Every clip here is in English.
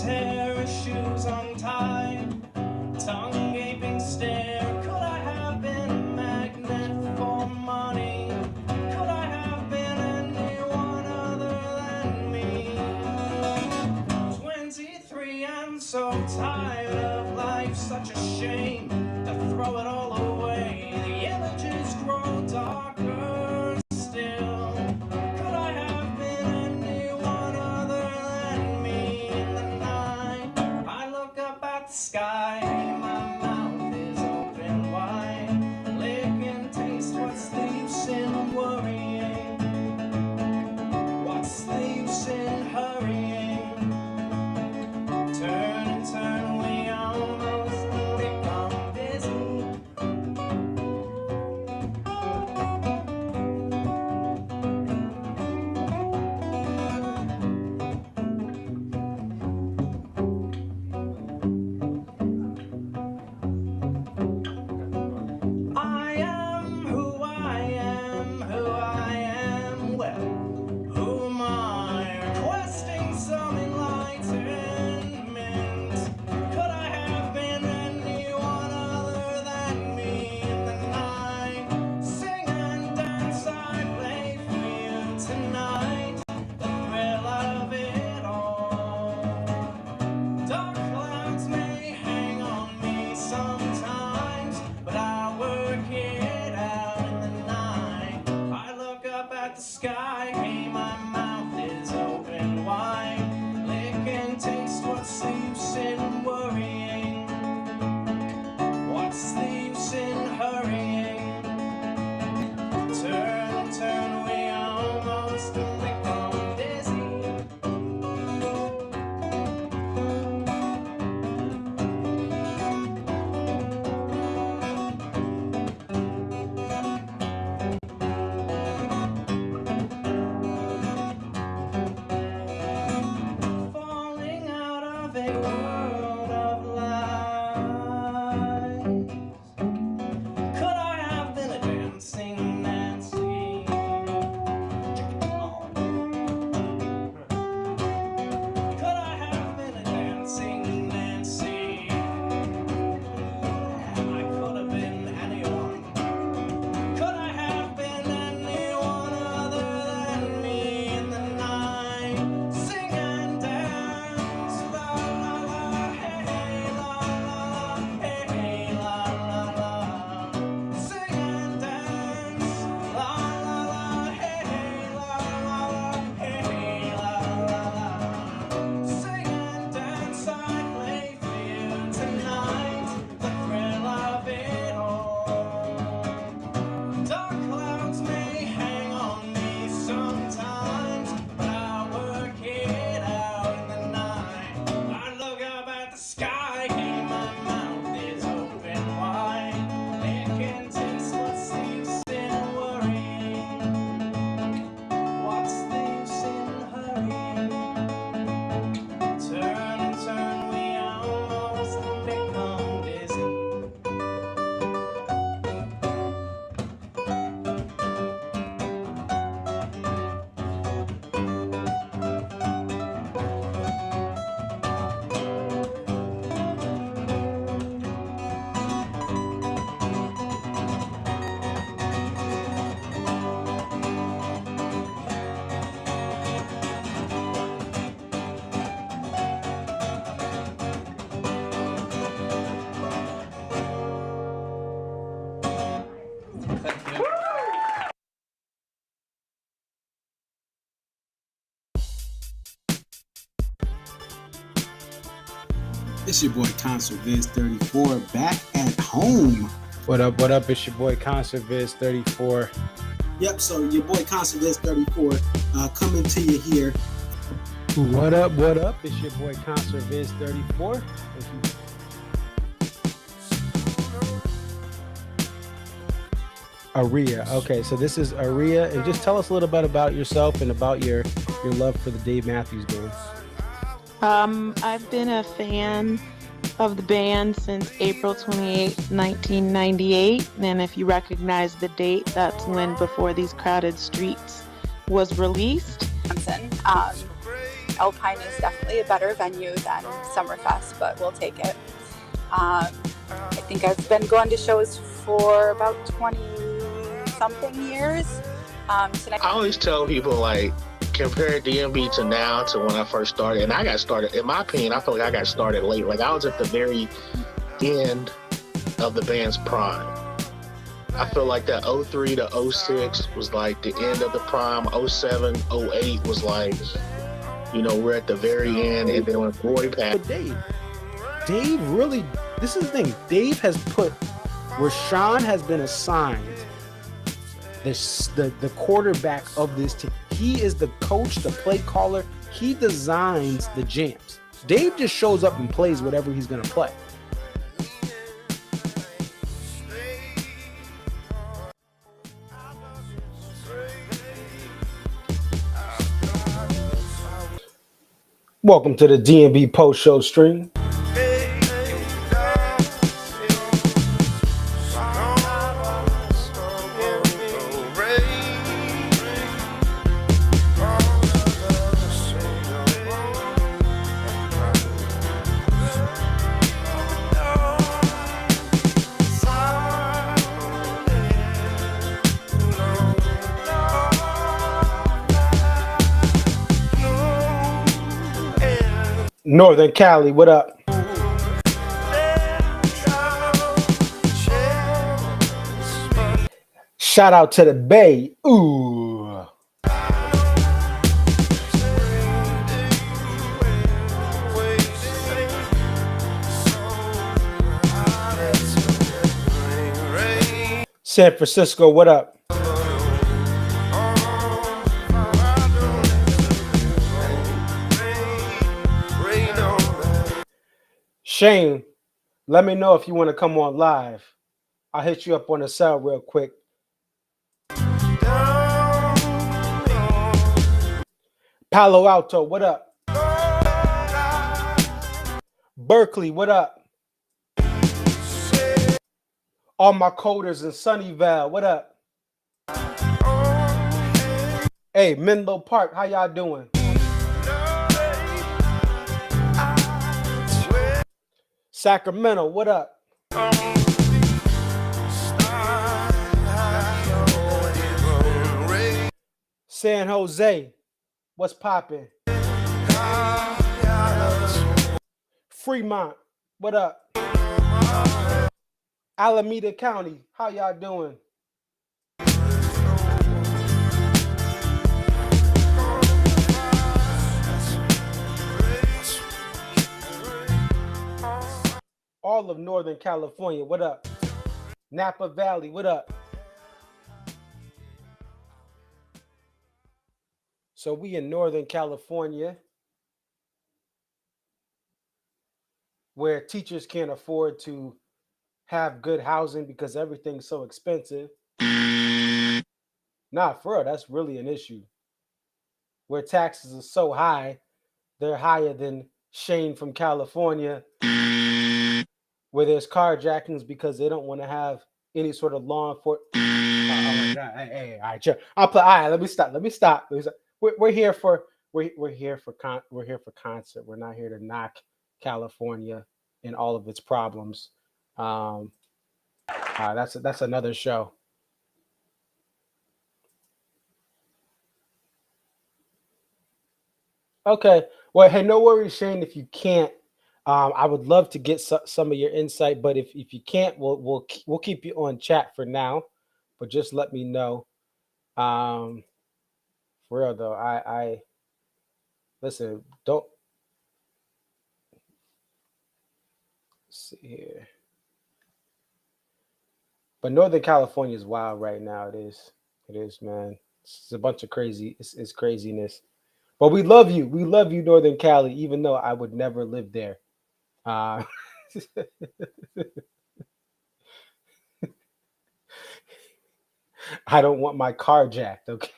his hair, his shoes untied, tongue gaping stare. Could I have been a magnet for money? Could I have been anyone other than me? 23, I'm so tired of life, such a shame to throw it all away. The images grow darker still. Could I have been anyone other than me? In the night, I look up at the sky, my mouth is open wide. Lick and taste, what's the use in worrying? What's the use in hurrying? Turn and turn, we almost become dizzy. I am who I am, who I am. Well, who am I? Requesting some enlightenment. Could I have been anyone other than me? In the night, sing and dance, I play for you tonight. The thrill of it all. Dark clouds may hang on me sometimes, but I work it out in the night. I look up at the sky, hey, my mouth is open wide. Lick and taste, what's the use in worrying? What's the use in hurrying? Turn and turn, we almost become dizzy. Falling out of a world of lies. Could I have been a dancing Nancy? Could I have been a dancing Nancy? I could have been anyone. Could I have been anyone other than me? In the night, sing and dance, la la la, hey hey, la la la, hey hey, la la la. Sing and dance, la la la, hey hey, la la la, hey hey, la la la. Sing and dance, I play for you tonight. The thrill of it all. Dark clouds may hang on me sometimes, but I work it out in the night. I look up at the sky, hey, my mouth is open wide. Lick and taste, what's the use in worrying? What's the use in hurrying? Turn and turn, we almost become dizzy. It's your boy Concert Viz 34 back at home. What up? What up? It's your boy Concert Viz 34. Yep, so your boy Concert Viz 34 coming to you here. What up? What up? It's your boy Concert Viz 34. Aria. Okay, so this is Aria, and just tell us a little bit about yourself and about your love for the Dave Matthews Band. I've been a fan of the band since April 28, 1998, and if you recognize the date, that's when Before These Crowded Streets was released. Alpine is definitely a better venue than Summerfest, but we'll take it. I think I've been going to shows for about 20-something years. Tonight, I always tell people, like, compare DMB to now to when I first started. And I got started, in my opinion, I feel like I got started late. Like, I was at the very end of the band's prime. I feel like that 03 to 06 was like the end of the prime. 07, 08 was like, you know, we're at the very end. And then when Roy passed. But Dave really, this is the thing. Dave has put, Rashawn has been assigned the quarterback of this team. He is the coach, the play caller. He designs the jams. Dave just shows up and plays whatever he's going to play. Welcome to the DMB post show stream. Northern Cali, what up? Shout out to the Bay. Ooh. San Francisco, what up? Shane, let me know if you want to come on live. I'll hit you up on the cell real quick. Palo Alto, what up? Berkeley, what up? All my coders in Sunnyvale, what up? Hey, Menlo Park, how y'all doing? Sacramento, what up? San Jose, what's poppin'? Fremont, what up? Alameda County, how y'all doing? All of Northern California, what up? Napa Valley, what up? So we in Northern California, where teachers can't afford to have good housing because everything's so expensive. Nah, for real, that's really an issue. Where taxes are so high, they're higher than Shane from California, where there's carjackings because they don't want to have any sort of law enforcement. Oh, hey, all right, sure. I'll play. All right, let me stop. We're here for concert. We're not here to knock California and all of its problems. That's another show. Okay. Well, hey, no worries, Shane. If you can't, I would love to get some of your insight. But if you can't, we'll keep you on chat for now. But just let me know. For real though, I listen. Don't see here. But Northern California is wild right now. It is, man. It's a bunch of crazy. It's craziness. But we love you. We love you, Northern Cali, even though I would never live there. I don't want my car jacked, okay?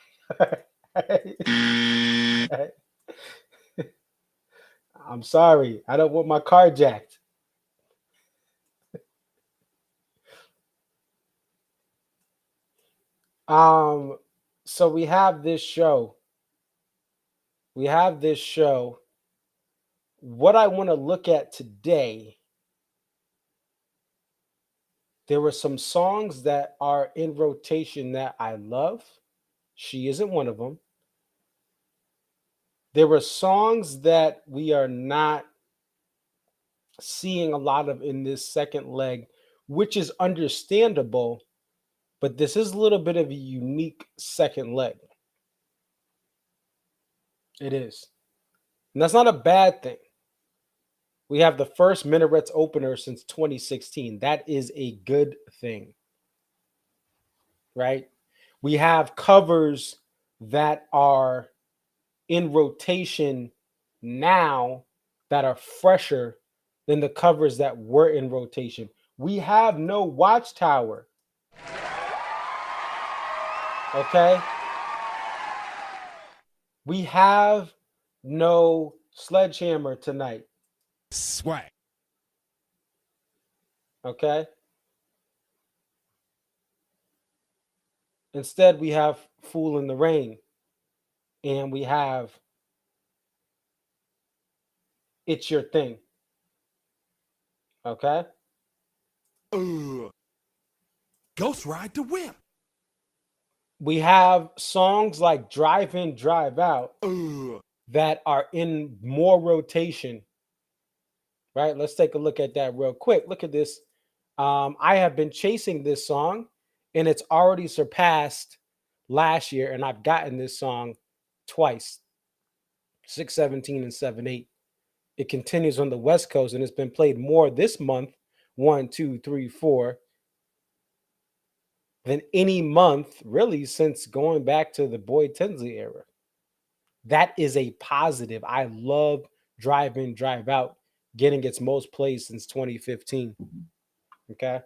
I'm sorry. I don't want my car jacked. So we have this show We have this show. What I want to look at today, there were some songs that are in rotation that I love. She isn't one of them. There were songs that we are not seeing a lot of in this second leg, which is understandable, but this is a little bit of a unique second leg. It is. And that's not a bad thing. We have the first Minarets opener since 2016. That is a good thing, right? We have covers that are in rotation now that are fresher than the covers that were in rotation. We have no Watchtower. Okay? We have no Sledgehammer tonight. Swag. Okay? Instead, we have Fool in the Rain. And we have It's Your Thing. Okay? Ghost Ride the Whip. We have songs like Drive In, Drive Out that are in more rotation. Right? Let's take a look at that real quick. Look at this. I have been chasing this song, and it's already surpassed last year, and I've gotten this song twice, 617 and 78. It continues on the West Coast, and it's been played more this month, 1, 2, 3, 4, than any month really since going back to the Boyd Tinsley era. That is a positive. I love Drive In, Drive Out getting its most plays since 2015. Okay.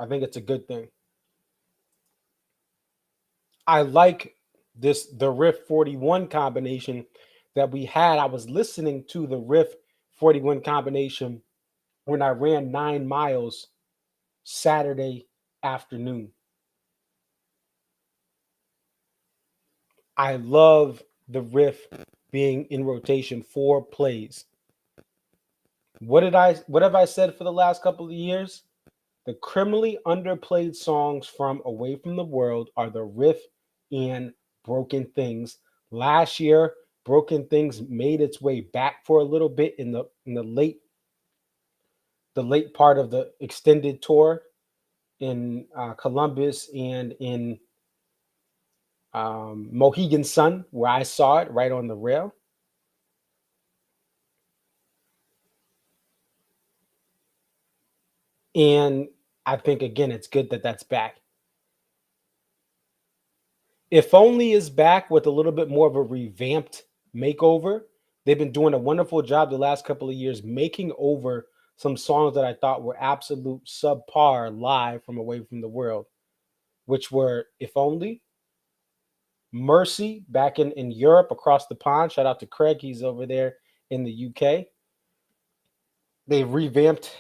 I think it's a good thing. I like the Riff 41 combination that we had. I was listening to the Riff 41 combination when I ran 9 miles Saturday afternoon. I love the Riff being in rotation 4 plays. What have I said for the last couple of years? The criminally underplayed songs from Away from the World are the Riff and Broken Things. Last year, Broken Things made its way back for a little bit in the late part of the extended tour in Columbus and in Mohegan Sun, where I saw it right on the rail. And I think, again, it's good that that's back. If Only is back with a little bit more of a revamped makeover. They've been doing a wonderful job the last couple of years making over some songs that I thought were absolute subpar live from Away from the World, which were If Only, Mercy back in Europe across the pond. Shout out to Craig. He's over there in the UK. They've revamped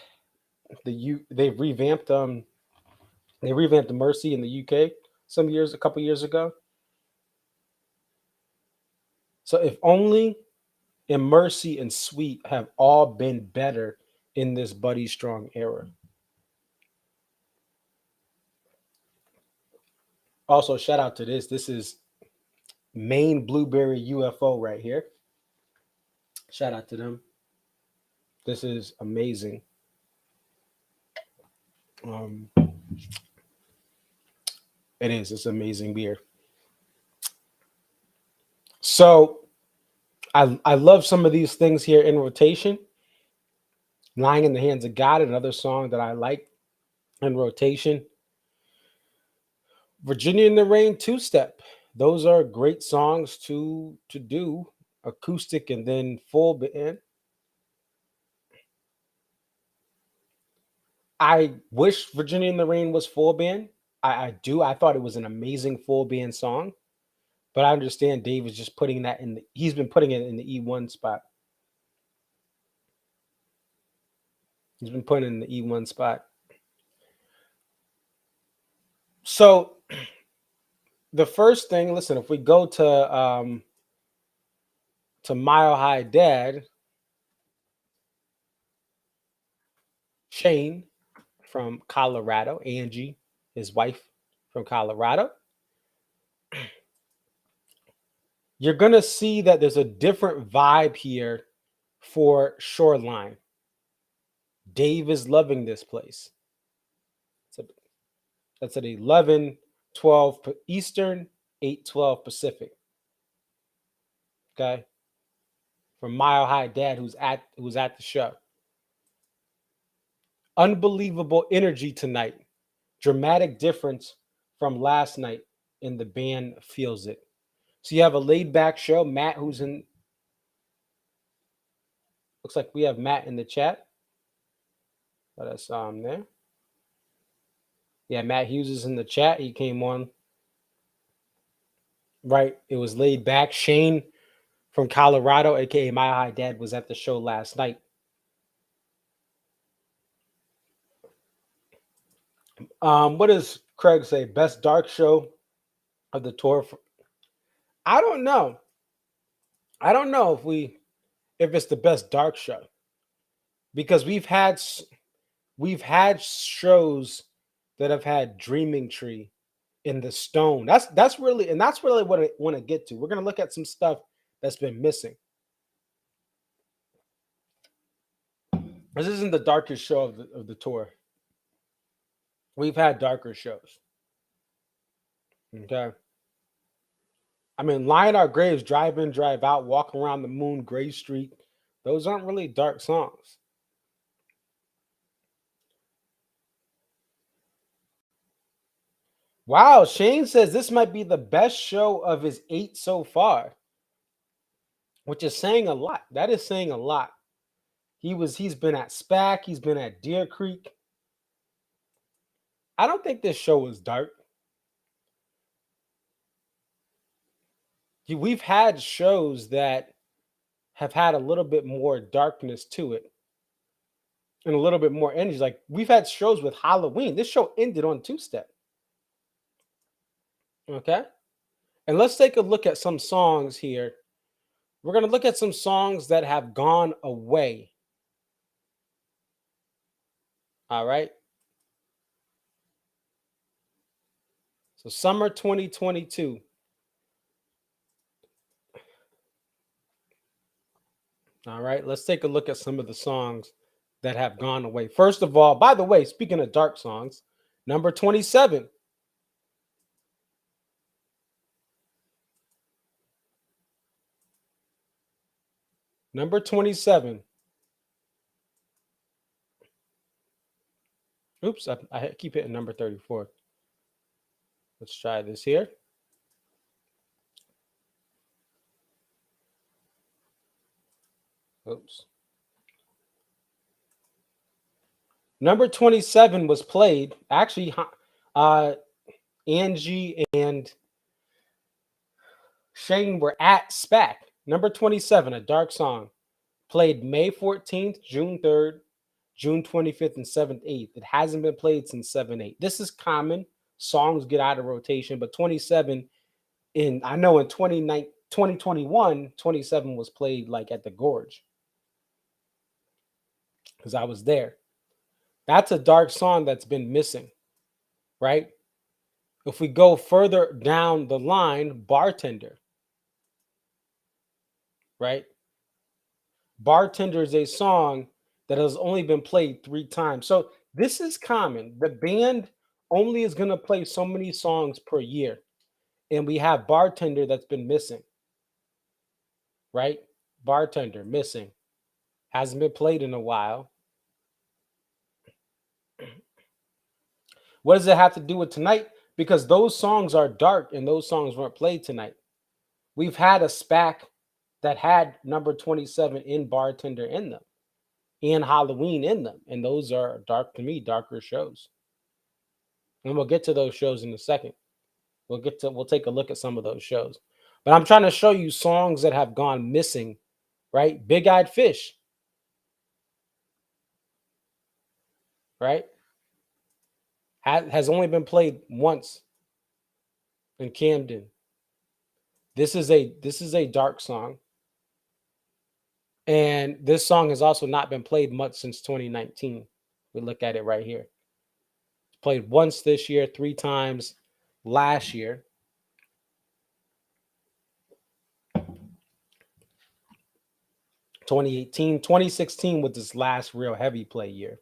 the Mercy in the UK a couple years ago. So If Only and Mercy and Sweet have all been better in this Buddy Strong era. Also, shout out to this. This is Maine Blueberry UFO right here. Shout out to them. This is amazing. It's amazing beer. So I love some of these things here in rotation. Lying in the Hands of God, another song that I like in rotation. Virginia in the Rain, Two Step. Those are great songs to do acoustic and then full band. I wish Virginia in the Rain was full band. I do. I thought it was an amazing full band song. But I understand Dave is just putting that he's been putting it in the E1 spot. He's been putting it in the E1 spot. So the first thing, listen, if we go to Mile High Dad, Shane from Colorado, Angie, his wife from Colorado, you're going to see that there's a different vibe here for Shoreline. Dave is loving this place. That's at 11:12 Eastern, 8:12 Pacific. Okay. From Mile High Dad, who's at the show. Unbelievable energy tonight. Dramatic difference from last night, and the band feels it. So you have a laid back show. Matt, who's in, looks like we have Matt in the chat. But I saw him there. Yeah, Matt Hughes is in the chat. He came on. Right. It was laid back. Shane from Colorado, aka My High Dad, was at the show last night. What does Craig say? Best dark show of the tour? I don't know. I don't know if it's the best dark show, because we've had shows that have had Dreaming Tree in the Stone. That's really what I want to get to. We're gonna look at some stuff that's been missing. This isn't the darkest show of the tour. We've had darker shows. Okay. I mean, Lie in Our Graves, Drive In, Drive Out, Walk Around the Moon, Grave Street. Those aren't really dark songs. Wow, Shane says this might be the best show of his 8 so far, which is saying a lot. That is saying a lot. He's been at SPAC, he's been at Deer Creek. I don't think this show was dark. We've had shows that have had a little bit more darkness to it and a little bit more energy. Like we've had shows with Halloween. This show ended on two-step. Okay. And let's take a look at some songs here. We're going to look at some songs that have gone away. All right. So summer 2022. All right. Let's take a look at some of the songs that have gone away. First of all, by the way, speaking of dark songs, number 27. Number 27. Oops, I keep hitting number 34. Let's try this here. Oops. Number 27 was played. Actually, Angie and Shane were at SPAC. Number 27, a dark song, played May 14th, June 3rd, June 25th, and 7th, 8th. It hasn't been played since 7, 8. This is common. Songs get out of rotation, but 27 I know in 2021, 27 was played like at the Gorge because I was there. That's a dark song that's been missing, right? If we go further down the line, Bartender, right? Bartender is a song that has only been played 3 times. So this is common. The band only is going to play so many songs per year. And we have Bartender that's been missing, right? Bartender, missing. Hasn't been played in a while. What does it have to do with tonight? Because those songs are dark and those songs weren't played tonight. We've had a SPAC that had number 27 in Bartender in them and Halloween in them. And those are dark, to me, darker shows. And we'll get to those shows in a second. We'll take a look at some of those shows. But I'm trying to show you songs that have gone missing, right? Big Eyed Fish, right? Has only been played once in Camden. This is a dark song. And this song has also not been played much since 2019. We look at it right here. Played once this year, 3 times last year. 2018, 2016 was this last real heavy play year.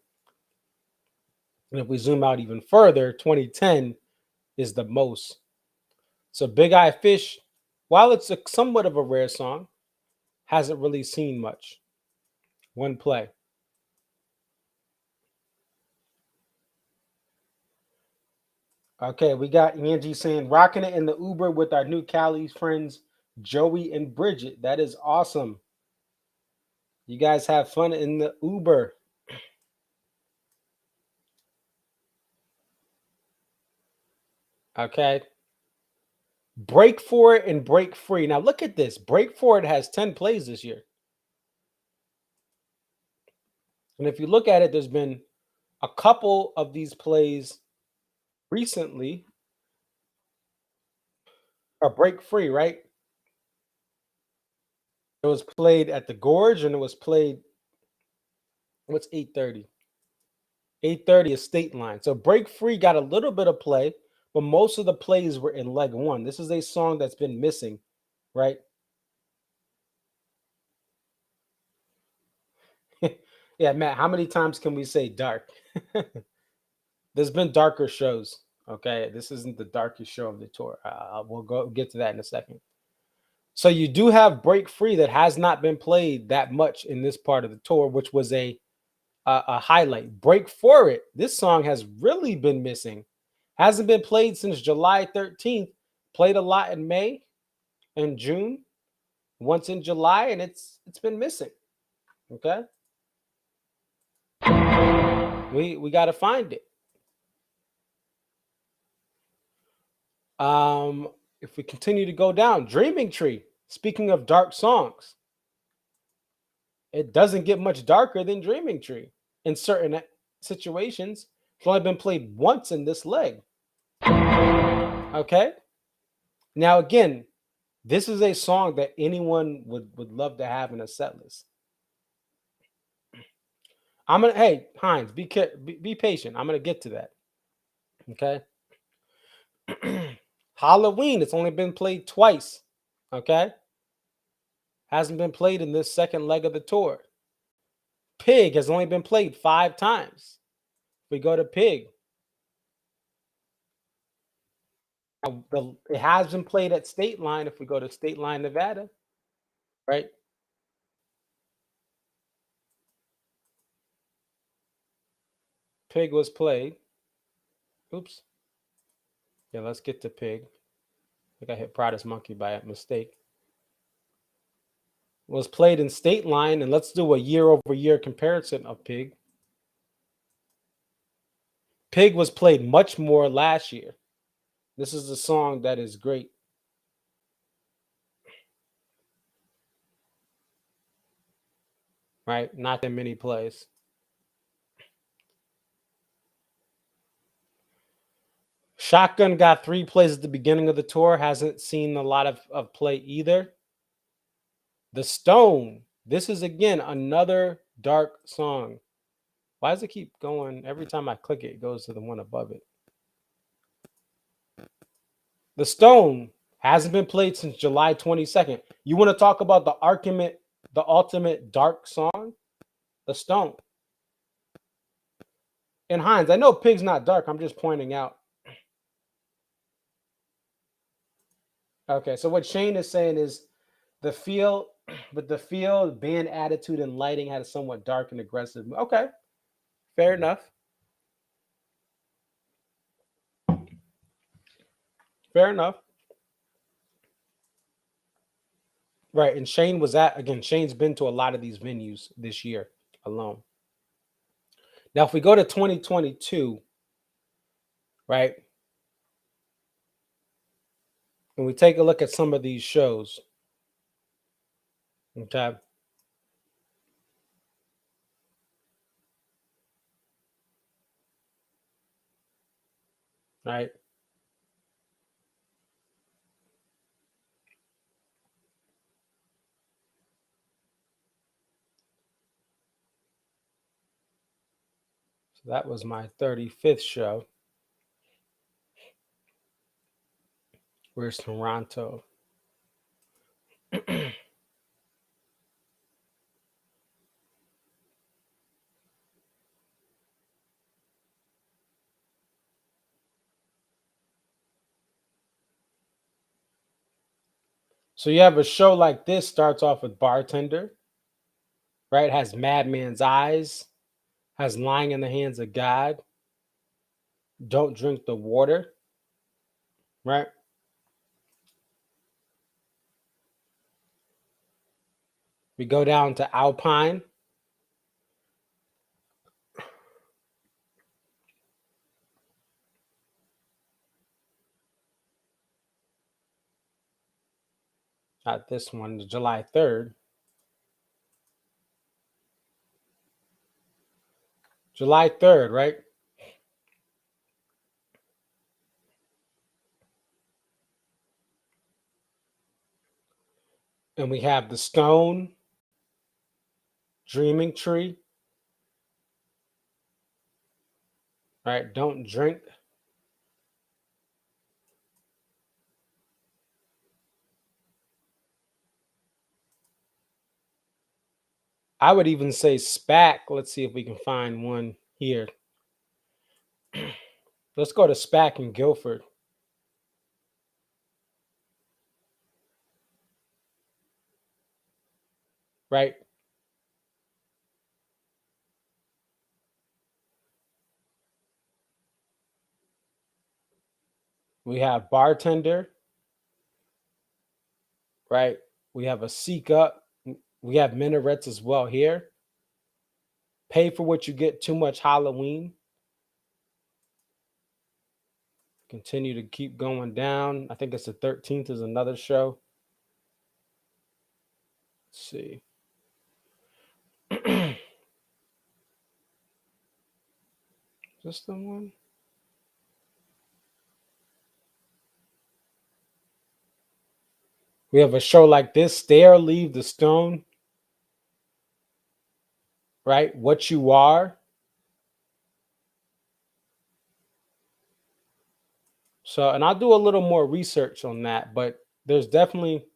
And if we zoom out even further, 2010 is the most. So Big Eye Fish, while it's somewhat of a rare song, hasn't really seen much. One play. Okay, we got Angie saying, rocking it in the Uber with our new Cali friends, Joey and Bridget. That is awesome. You guys have fun in the Uber. Okay. Break For It and Break Free. Now look at this. Break For It has 10 plays this year. And if you look at it, there's been a couple of these plays recently. Or Break Free, right? It was played at the Gorge and it was played, what's 8:30? 8:30 is State Line. So Break Free got a little bit of play, but most of the plays were in leg one. This is a song that's been missing, right? Yeah, Matt, how many times can we say dark? There's been darker shows. Okay, this isn't the darkest show of the tour. We'll get to that in a second. So you do have Break Free that has not been played that much in this part of the tour, which was a highlight. Break For It. This song has really been missing. Hasn't been played since July 13th. Played a lot in May and June, once in July, and it's been missing. Okay, we got to find it. If we continue to go down, Dreaming Tree. Speaking of dark songs, it doesn't get much darker than Dreaming Tree in certain situations. It's only been played once in this leg. Okay. Now, again, this is a song that anyone would love to have in a set list. Hey, Hines, be patient. I'm gonna get to that. Okay. Halloween, it's only been played twice. Okay. Hasn't been played in this second leg of the tour. Pig has only been played 5 times. We go to Pig. It has been played at State Line if we go to State Line, Nevada, right? Pig was played. Oops. Yeah, let's get to Pig. I think I hit Proudest Monkey by a mistake. Was played in State Line, and let's do a year-over-year comparison of Pig. Pig was played much more last year. This is a song that is great. Right? Not that many plays. Shotgun got 3 plays at the beginning of the tour. Hasn't seen a lot of play either. The Stone. This is, again, another dark song. Why does it keep going? Every time I click it, it goes to the one above it. The Stone hasn't been played since July 22nd. You want to talk about the ultimate dark song? The Stone. And Hines, I know Pig's not dark. I'm just pointing out. Okay, so what Shane is saying is the feel, band attitude, and lighting had a somewhat dark and aggressive. Okay, fair enough. Fair enough. Right, and Shane was Shane's been to a lot of these venues this year alone. Now, if we go to 2022, right, and we take a look at some of these shows, okay, right, That was my 35th show. Where's Toronto? So you have a show like this, starts off with Bartender, right? Has Madman's Eyes, has Lying in the Hands of God, Don't Drink the Water, right? We go down to Alpine. Not this one, July 3rd. July 3rd, right? And we have The Stone, Dreaming Tree, right? Don't Drink. I would even say SPAC. Let's see if we can find one here. Let's go to SPAC in Guilford. Right? We have Bartender, right? We have a Seek Up. We have Minarets as well here. Pay for What You Get, Too Much Halloween. Continue to keep going down. I think it's the 13th is another show. Let's see. Is this the one? We have a show like this, Stay or Leave the Stone, right? What You Are. So, and I'll do a little more research on that, but there's definitely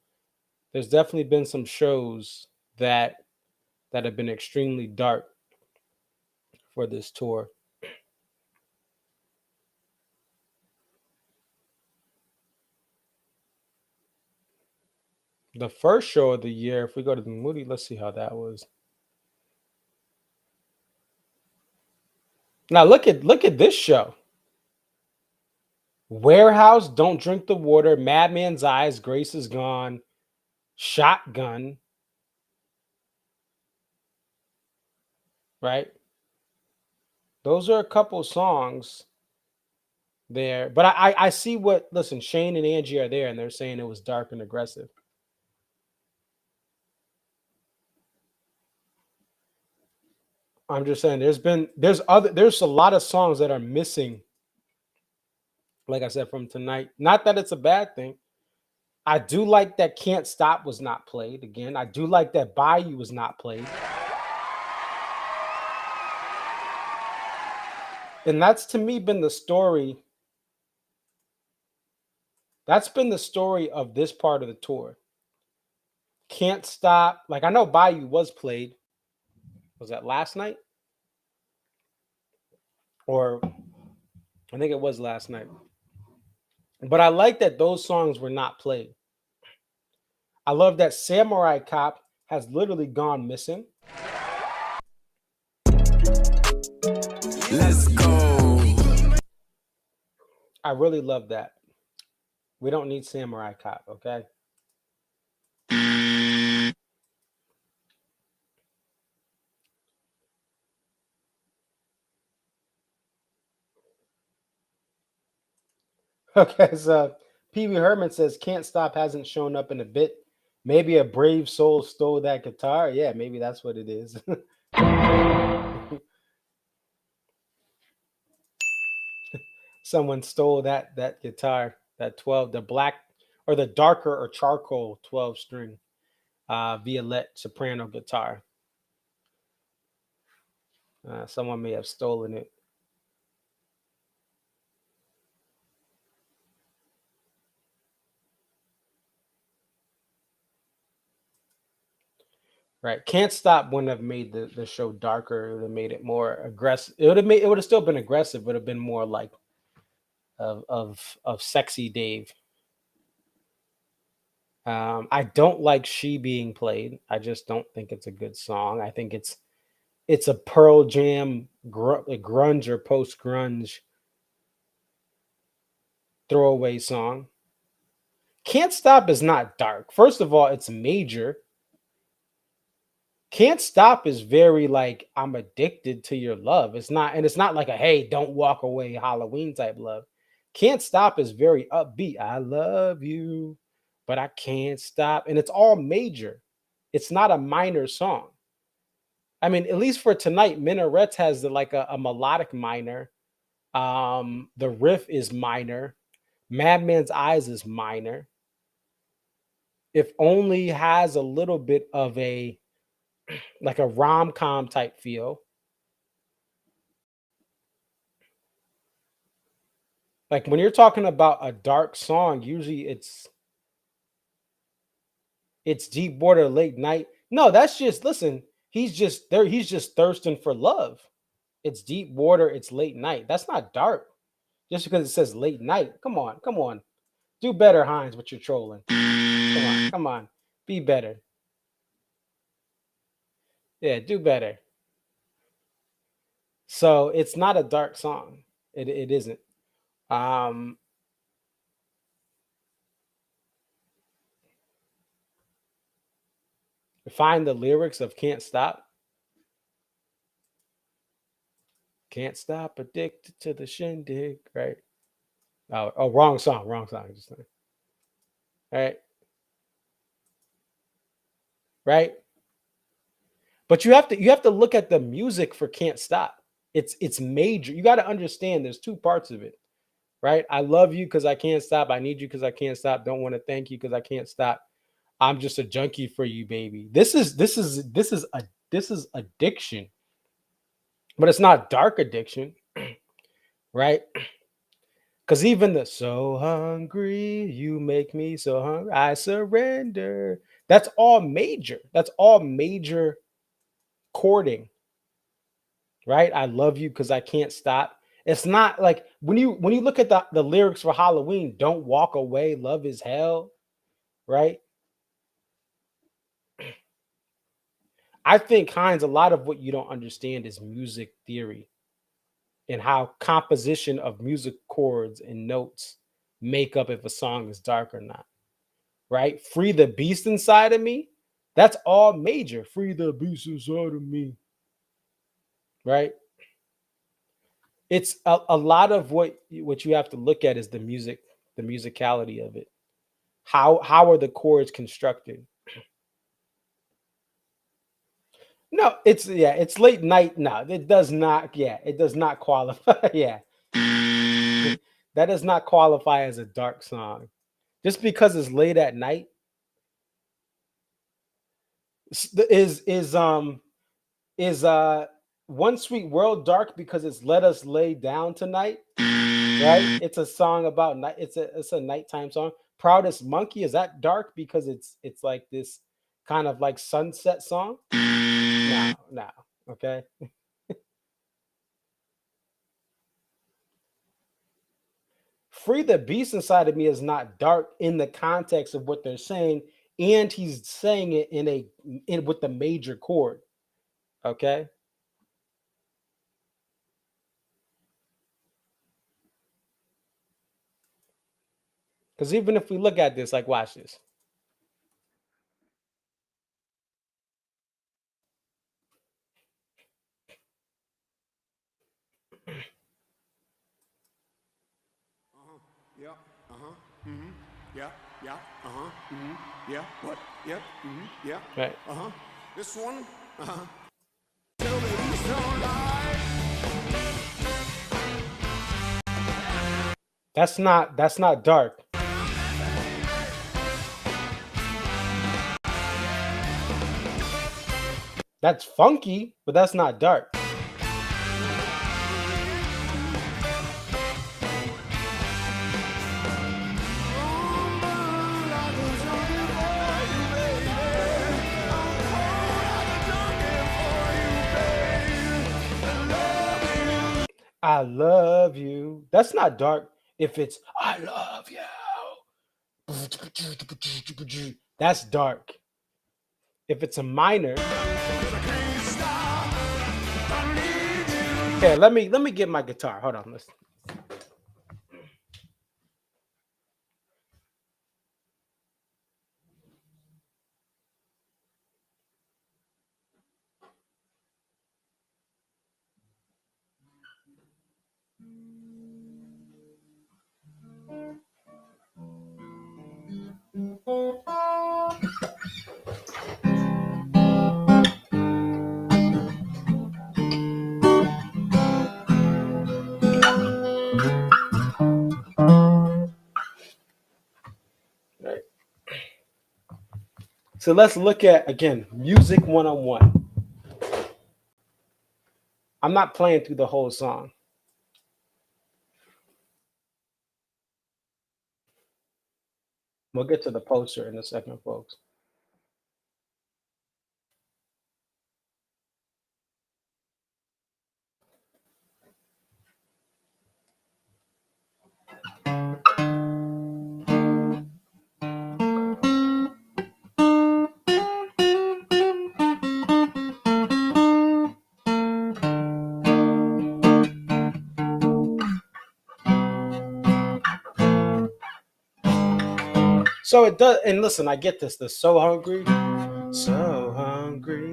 been some shows that have been extremely dark for this tour. The first show of the year, if we go to the Moody, let's see how that was. Now look at this show. Warehouse, Don't Drink the Water, Madman's Eyes, Grace is Gone, Shotgun, right? Those are a couple songs there. But I see what, listen, Shane and Angie are there and they're saying it was dark and aggressive. I'm just saying there's a lot of songs that are missing. Like I said, from tonight. Not that it's a bad thing. I do like that Can't Stop was not played again. I do like that Bayou was not played. And that's to me been the story. That's been the story of this part of the tour. Can't Stop. Like I know Bayou was played. Was that last night? Or I think it was last night. But I like that those songs were not played. I love that Samurai Cop has literally gone missing. Let's go. I really love that. We don't need Samurai Cop, okay? Okay, so Pee Wee Herman says Can't Stop hasn't shown up in a bit. Maybe a brave soul stole that guitar. Yeah, maybe that's what it is. Someone stole that guitar, that 12, the black or the darker or charcoal 12 string Violette soprano guitar. Someone may have stolen it. Right. Can't Stop wouldn't have made the show darker. It would have made it more aggressive. It would have still been aggressive, but have been more like of sexy Dave. I don't like She being played. I just don't think it's a good song. I think it's a Pearl Jam grunge or post grunge throwaway song. Can't Stop is not dark. First of all, it's major. Can't Stop is very like I'm addicted to your love. It's not like a hey, don't walk away Halloween type love. Can't Stop is very upbeat. I love you, but I can't stop. And it's all major. It's not a minor song. I mean, at least for tonight, Minarets has like a melodic minor. The riff is minor. Madman's Eyes is minor. If Only has a little bit of a like a rom-com type feel. Like when you're talking about a dark song, usually it's Deep Water, Late Night. No, that's just listen, he's just there, he's just thirsting for love. It's Deep Water, it's Late Night. That's not dark. Just because it says late night. Come on, come on. Do better, Hines, with your trolling. Come on. Be better. Yeah, do better. So it's not a dark song. It isn't. Find the lyrics of Can't Stop. Can't stop, addicted to the shindig, right? Oh, wrong song. Just all right. Right? But you have to look at the music for Can't Stop. It's major. You got to understand there's two parts of it. Right? I love you because I can't stop. I need you because I can't stop. Don't want to thank you because I can't stop. I'm just a junkie for you, baby. This is addiction. But it's not dark addiction. Right? Because even the so hungry, you make me so hungry, I surrender. That's all major. That's all major chording. Right? I love you because I can't stop. It's not like when you look at the lyrics for Halloween, don't walk away, love is hell. Right? I think, Hines, a lot of what you don't understand is music theory and how composition of music chords and notes make up if a song is dark or not. Right? Free the Beast Inside of Me. That's all major. Free the beast inside of me. Right? It's a lot of what you have to look at is the music, the musicality of it. How are the chords constructed? No, it's late night. No, it does not. Yeah, it does not qualify. Yeah, that does not qualify as a dark song. Just because it's late at night is One Sweet World dark because it's Let Us Lay Down Tonight, right? It's a song about night. It's a nighttime song. Proudest Monkey, is that dark because it's like this kind of like sunset song? No. Okay. Free the Beast Inside of Me is not dark in the context of what they're saying, and he's saying it in with the major chord. Okay. Because even if we look at this, like, watch this. Yeah. Mm-hmm. Yeah. Mm-hmm. Yeah. What? Yep. Mm-hmm. Yeah. Right. This one. That's not dark. That's funky, but that's not dark. I love you. That's not dark. If it's I love you, that's dark. If it's a minor, okay, let me get my guitar. Hold on, listen. Right. So let's look at again music 101. I'm not playing through the whole song. We'll get to the poster in a second, folks. So it does, and listen, I get this. The so hungry, so hungry.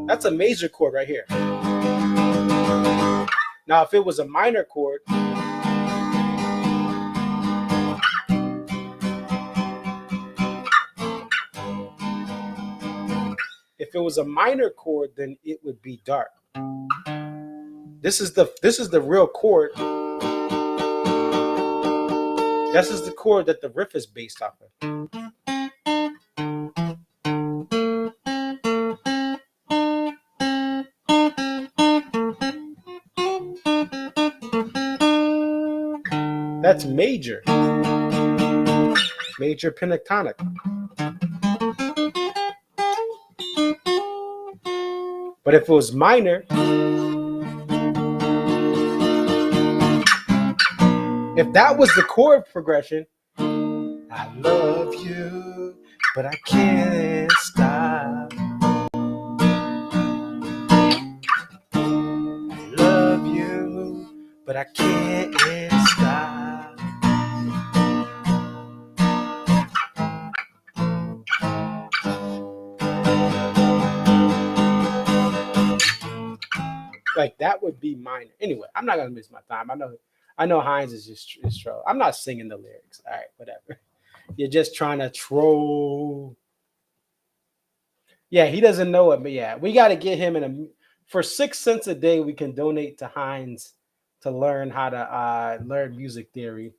That's a major chord right here. Now, if it was a minor chord, then it would be dark. This is the real chord. This is the chord that the riff is based off of. That's major. Major pentatonic. But if it was minor, if that was the chord progression, I love you, but I can't stop. I love you, but I can't stop. Like that would be minor. Anyway, I'm not gonna miss my time. I know Hines is just troll. I'm not singing the lyrics. All right, whatever. You're just trying to troll. Yeah, he doesn't know it, but yeah, we got to get him for 6 cents a day. We can donate to Hines to learn how to learn music theory.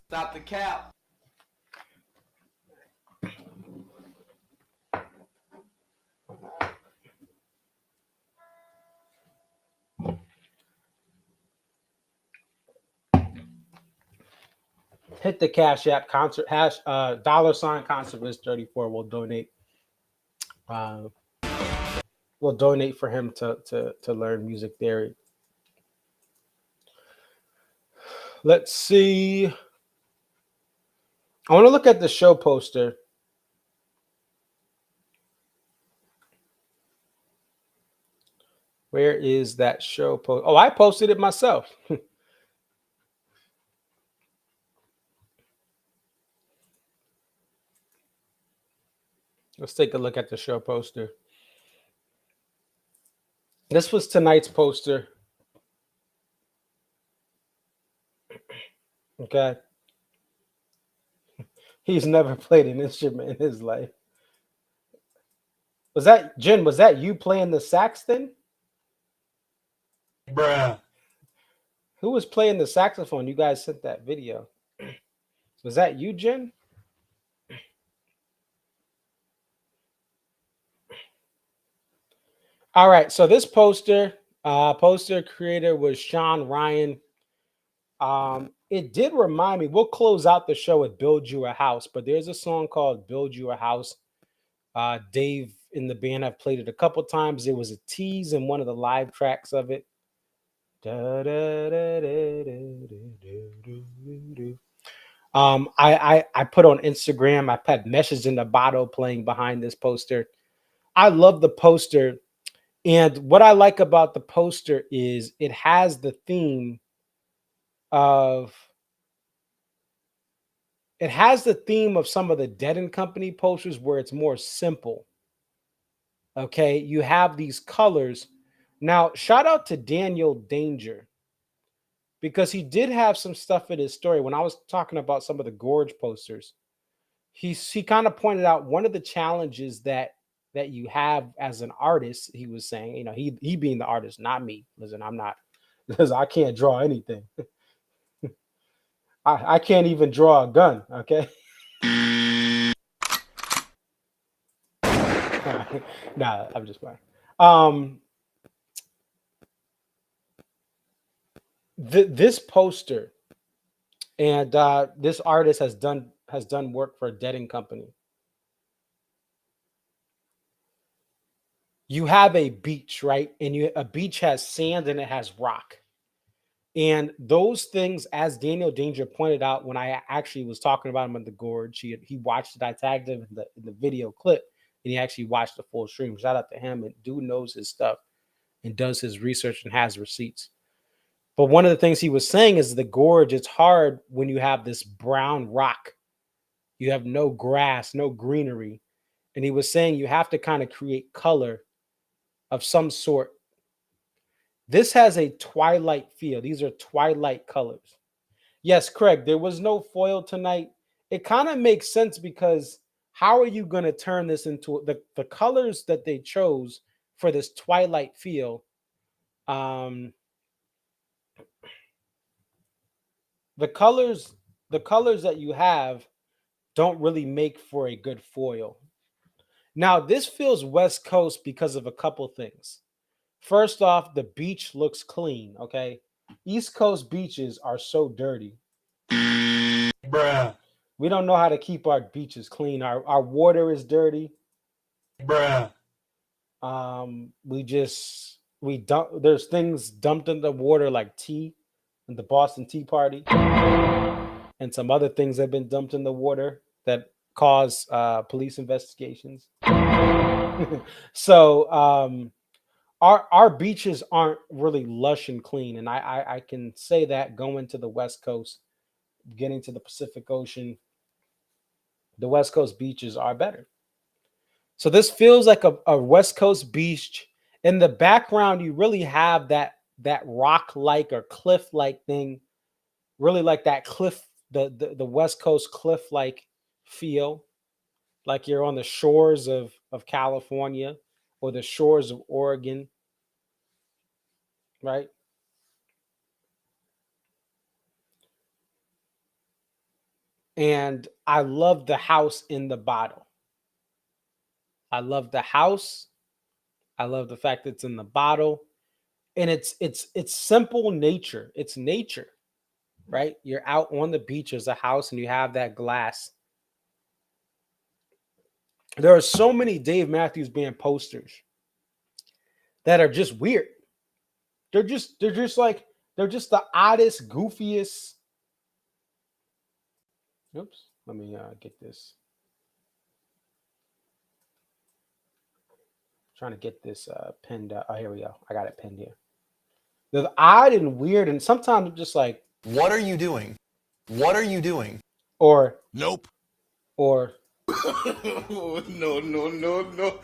Stop the cap. Hit the Cash App concert hash $ concert list 34. We'll donate. We'll donate for him to learn music theory. Let's see. I want to look at the show poster. Where is that show post? Oh, I posted it myself. Let's take a look at the show poster. This was tonight's poster. Okay. He's never played an instrument in his life. Was that, Jen, was that you playing the sax then? Bruh. Who was playing the saxophone? You guys sent that video. Was that you, Jen? All right, so this poster creator was Sean Ryan. It did remind me, we'll close out the show with Build You a House, but there's a song called Build You a House. Dave in the band have played it a couple times. There was a tease in one of the live tracks of it. I put on Instagram. I've had Meshes in the Bottle playing behind this poster. I love the poster. And what I like about the poster is it has the theme of some of the Dead and Company posters where it's more simple. Okay, you have these colors. Now, shout out to Daniel Danger because he did have some stuff in his story. When I was talking about some of the Gorge posters, he kind of pointed out one of the challenges that you have as an artist. He was saying, you know, he being the artist, not me. Listen, I'm not, because I can't draw anything. I can't even draw a gun. Okay. Nah, I'm just playing. This poster and this artist has done work for Dead and Company. You have a beach, right? And a beach has sand and it has rock. And those things, as Daniel Danger pointed out when I actually was talking about him in the Gorge, he watched it. I tagged him in the video clip, and he actually watched the full stream. Shout out to him. And dude knows his stuff and does his research and has receipts. But one of the things he was saying is the Gorge, it's hard when you have this brown rock. You have no grass, no greenery. And he was saying you have to kind of create color of some sort. This has a twilight feel. These are twilight colors. Yes, Craig, there was no foil tonight. It kind of makes sense because how are you going to turn this into the colors that they chose for this twilight feel? The colors that you have don't really make for a good foil. Now, this feels West Coast because of a couple things. First off, the beach looks clean, okay? East Coast beaches are so dirty. Bruh. We don't know how to keep our beaches clean. Our water is dirty. Bruh. There's things dumped in the water like tea and the Boston Tea Party. And some other things have been dumped in the water that cause police investigations. So our beaches aren't really lush and clean. And I can say that going to the West Coast, getting to the Pacific Ocean, the West Coast beaches are better. So this feels like a West Coast beach. In the background, you really have that rock-like or cliff-like thing, really like that cliff, the West Coast cliff-like feel, like you're on the shores of California or the shores of Oregon, right? And I love the house in the bottle. I love the house. I love the fact that it's in the bottle. And it's simple nature. It's nature, right? You're out on the beach, there's a house, and you have that glass. There are so many Dave Matthews Band posters that are just weird. They're just the oddest, goofiest. Oops, let me get this. Trying to get this pinned up. Oh, here we go. I got it pinned here. They're odd and weird, and sometimes I'm just like, What are you doing? What are you doing? or Nope. or No, no, no, no.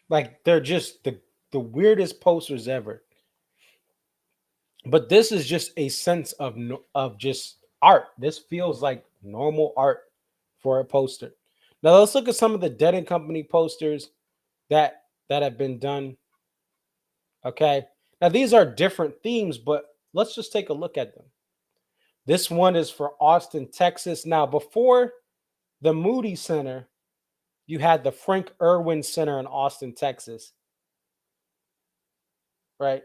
like they're just the weirdest posters ever. But this is just a sense of just art. This feels like normal art for a poster. Now let's look at some of the Dead and Company posters that have been done. Okay. Now these are different themes, but let's just take a look at them. This one is for Austin, Texas. Now, before the Moody Center, you had the Frank Irwin Center in Austin, Texas. Right?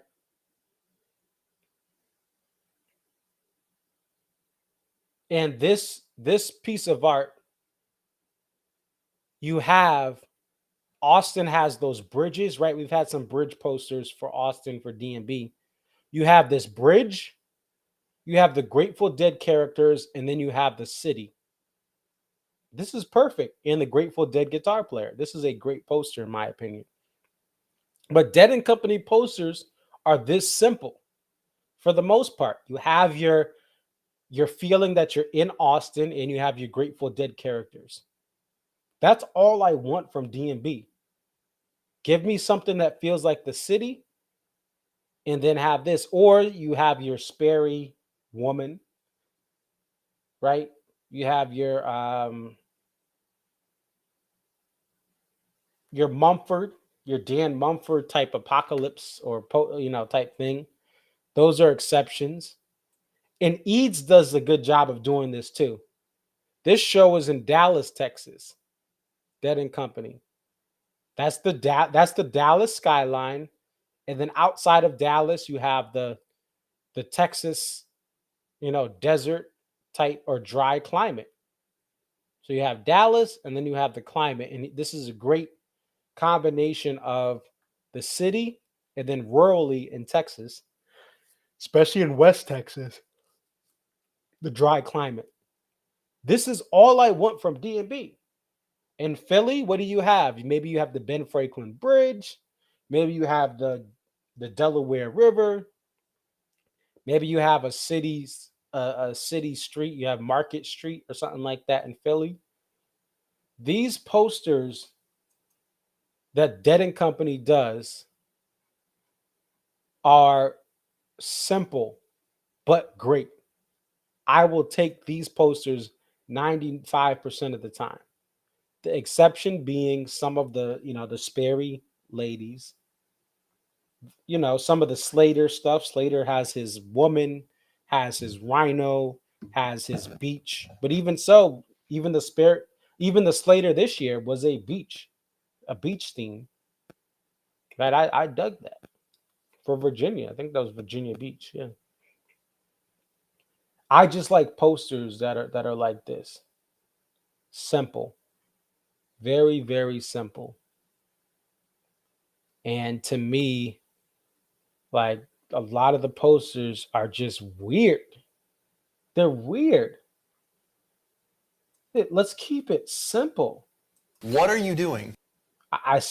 And this piece of art, you have Austin has those bridges, right? We've had some bridge posters for Austin for DMB. You have this bridge, you have the Grateful Dead characters, and then you have the city. This is perfect. And the Grateful Dead guitar player. This is a great poster, in my opinion. But Dead and Company posters are this simple for the most part. You have your feeling that you're in Austin, and you have your Grateful Dead characters. That's all I want from DMB. Give me something that feels like the city, and then have this. Or you have your Sperry woman, right? You have your Mumford, your Dan Mumford type apocalypse or type thing. Those are exceptions. And Eads does a good job of doing this too. This show is in Dallas, Texas. Dead and Company. That's the Dallas skyline, and then outside of Dallas, you have the Texas, desert type or dry climate. So you have Dallas, and then you have the climate, and this is a great combination of the city and then rurally in Texas, especially in West Texas, the dry climate. This is all I want from D&B. In Philly, what do you have? Maybe you have the Ben Franklin Bridge. Maybe you have the Delaware River. Maybe you have a city street. You have Market Street or something like that in Philly. These posters that Dead and Company does are simple but great. I will take these posters 95% of the time. The exception being some of the, the Sperry ladies, some of the Slater stuff. Slater has his woman, has his rhino, has his beach. But even so, even the Slater this year was a beach theme. Right? I dug that for Virginia. I think that was Virginia Beach. Yeah. I just like posters that are like this. Simple. Very, very simple. And to me, like, a lot of the posters are just weird. They're weird. Let's keep it simple. What are you doing? I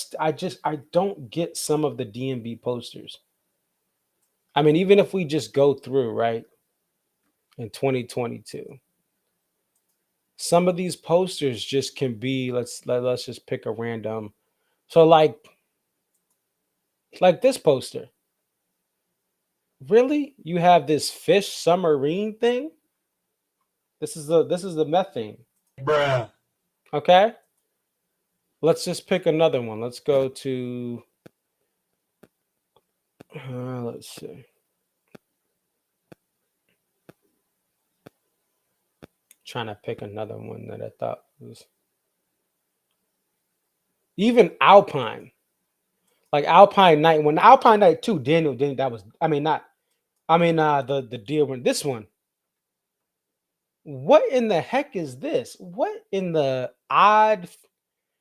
don't get some of the DMB posters. I mean, even if we just go through, right, in 2022, some of these posters just can be, let's just pick a random. So like this poster. Really? You have this fish submarine thing? This is the methane. Bruh. Okay? Let's just pick another one. Let's go to let's see. Trying to pick another one that I thought was even Alpine. Like Alpine Night. When Alpine Night 2, Daniel, that was the deer one. This one. What in the heck is this? What in the odd?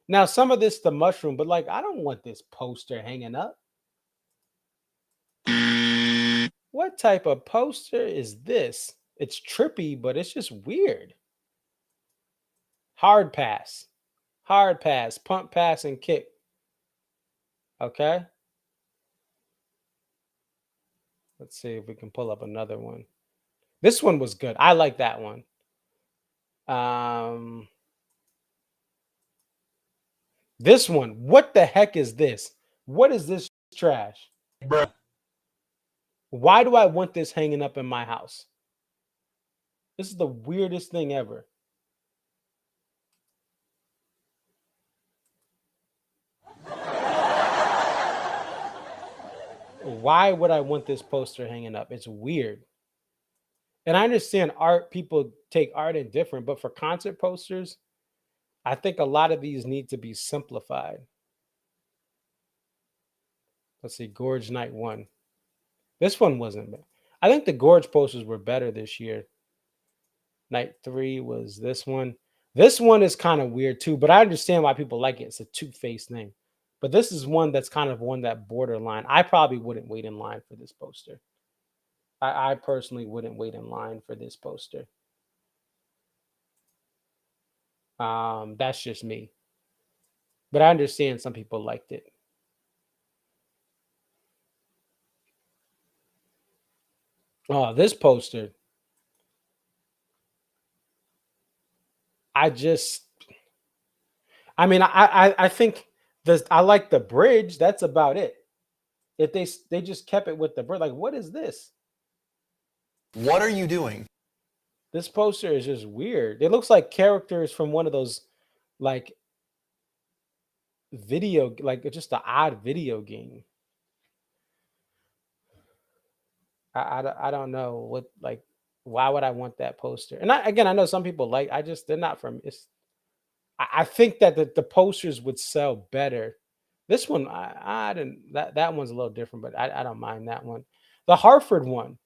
Now, some of this the mushroom, but like I don't want this poster hanging up. What type of poster is this? It's trippy, but it's just weird. Hard pass, pump, pass, and kick. Okay. Let's see if we can pull up another one. This one was good. I like that one. This one. What the heck is this? What is this trash? Bruh. Why do I want this hanging up in my house? This is the weirdest thing ever. Why would I want this poster hanging up? It's weird. And I understand art, people take art in different, but for concert posters, I think a lot of these need to be simplified. Let's see, Gorge Night 1. This one wasn't bad. I think the Gorge posters were better this year. Night 3 was this one. This one is kind of weird too, but I understand why people like it. It's a two-faced name. But this is one that's kind of one that borderline. I probably wouldn't wait in line for this poster. I personally wouldn't wait in line for this poster. That's just me. But I understand some people liked it. Oh, this poster. I think I like the bridge. That's about it. If they just kept it with the bridge, like what is this? What are you doing? This poster is just weird. It looks like characters from one of those like video, like just an odd video game. I don't know what, like, why would I want that poster? And I know some people like, they're not from it's. I think that the posters would sell better. This one, I didn't, that one's a little different, but I don't mind that one. The Hartford one.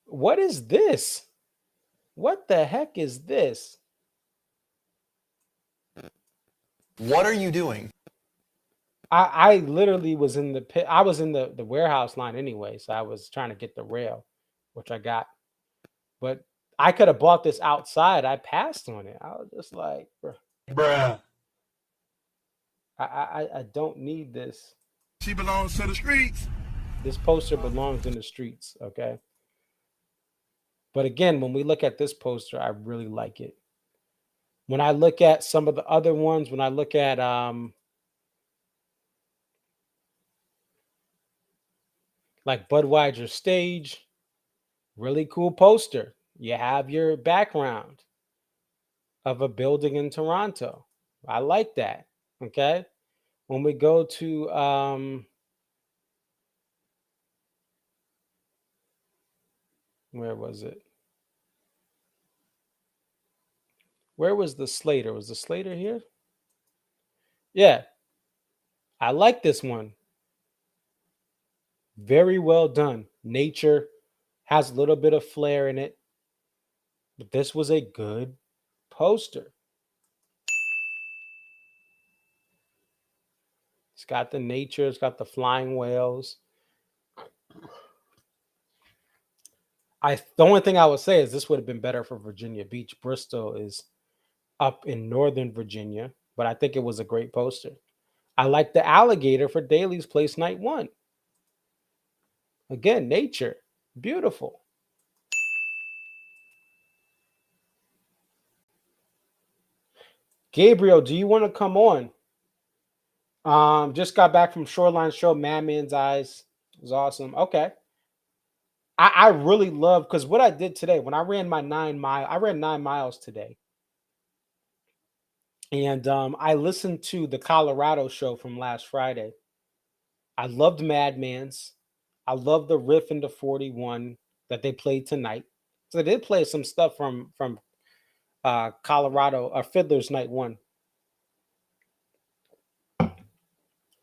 What is this? What the heck is this? What are you doing? I literally was in the pit. I was in the warehouse line anyway, so I was trying to get the rail, which I got. But I could have bought this outside. I passed on it. I was just like, Bruh. I don't need this. She belongs to the streets. This poster belongs in the streets, okay? But again, when we look at this poster, I really like it. When I look at some of the other ones, when I look at like Budweiser stage, really cool poster. You have your background of a building in Toronto. I like that. Okay. When we go to where was it? Where was the Slater? Was the Slater here? Yeah. I like this one. Very well done. Nature has a little bit of flair in it. But this was a good poster. It's got the nature, it's got the flying whales. The only thing I would say is this would have been better for Virginia Beach. Bristol is up in Northern Virginia, but I think it was a great poster. I like the alligator for Daly's Place Night 1. Again, nature, beautiful. Gabriel, do you want to come on? Just got back from Shoreline show, Madman's Eyes. It was awesome. Okay. I really love, because what I did today, when I ran my 9 mile, I ran 9 miles today. And I listened to the Colorado show from last Friday. I loved Madman's. I love the riff into 41 that they played tonight. So they did play some stuff from Colorado, Fiddler's Night 1.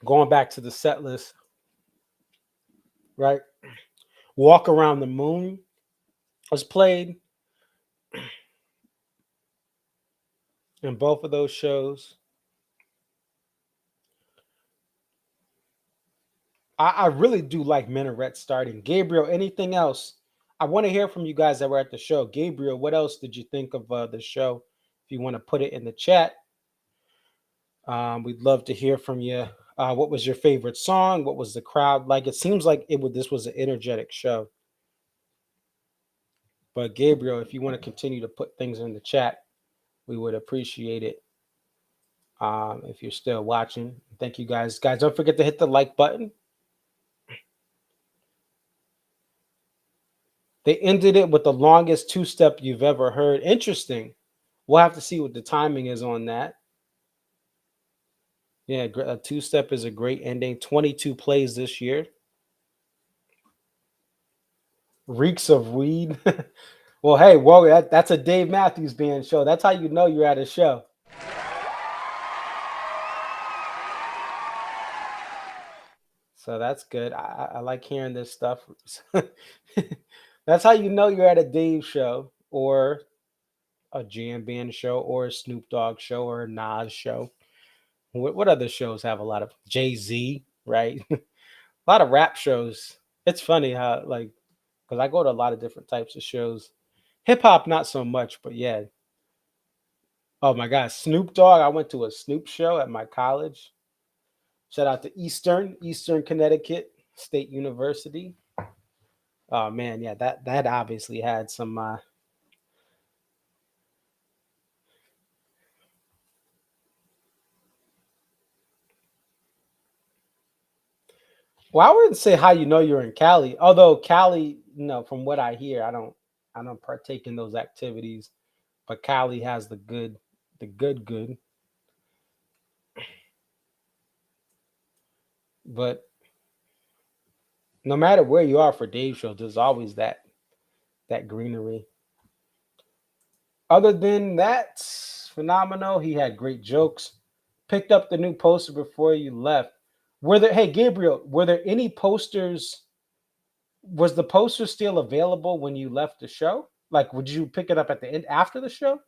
Going back to the set list, right? Walk Around the Moon was played in both of those shows. I really do like Minaret starting. Gabriel, anything else? I want to hear from you guys that were at the show. Gabriel, what else did you think of the show? If you want to put it in the chat, we'd love to hear from you. What was your favorite song? What was the crowd like? It seems like this was an energetic show. But Gabriel, if you want to continue to put things in the chat, we would appreciate it. If you're still watching, thank you guys. Guys, don't forget to hit the like button. They ended it with the longest two-step you've ever heard. Interesting. We'll have to see what the timing is on that. Yeah, a two-step is a great ending. 22 plays this year. Reeks of weed. Well, hey, whoa, that's a Dave Matthews Band show. That's how you know you're at a show. So that's good. I like hearing this stuff. That's how you know you're at a Dave show or a jam band show or a Snoop Dogg show or a Nas show. What other shows have a lot of Jay-Z, right? A lot of rap shows. It's funny how like because I go to a lot of different types of shows. Hip hop not so much, but yeah. Oh my God, Snoop Dogg. I went to a Snoop show at my college. Shout out to Eastern Connecticut State University. Oh man, yeah, that obviously had some well, I wouldn't say how you know you're in Cali. Although Cali, from what I hear, I don't partake in those activities. But Cali has the good. But no matter where you are for Dave shows, there's always that greenery. Other than that, phenomenal. He had great jokes. Picked up the new poster before you left. Hey Gabriel, were there any posters? Was the poster still available when you left the show? Like, would you pick it up at the end after the show?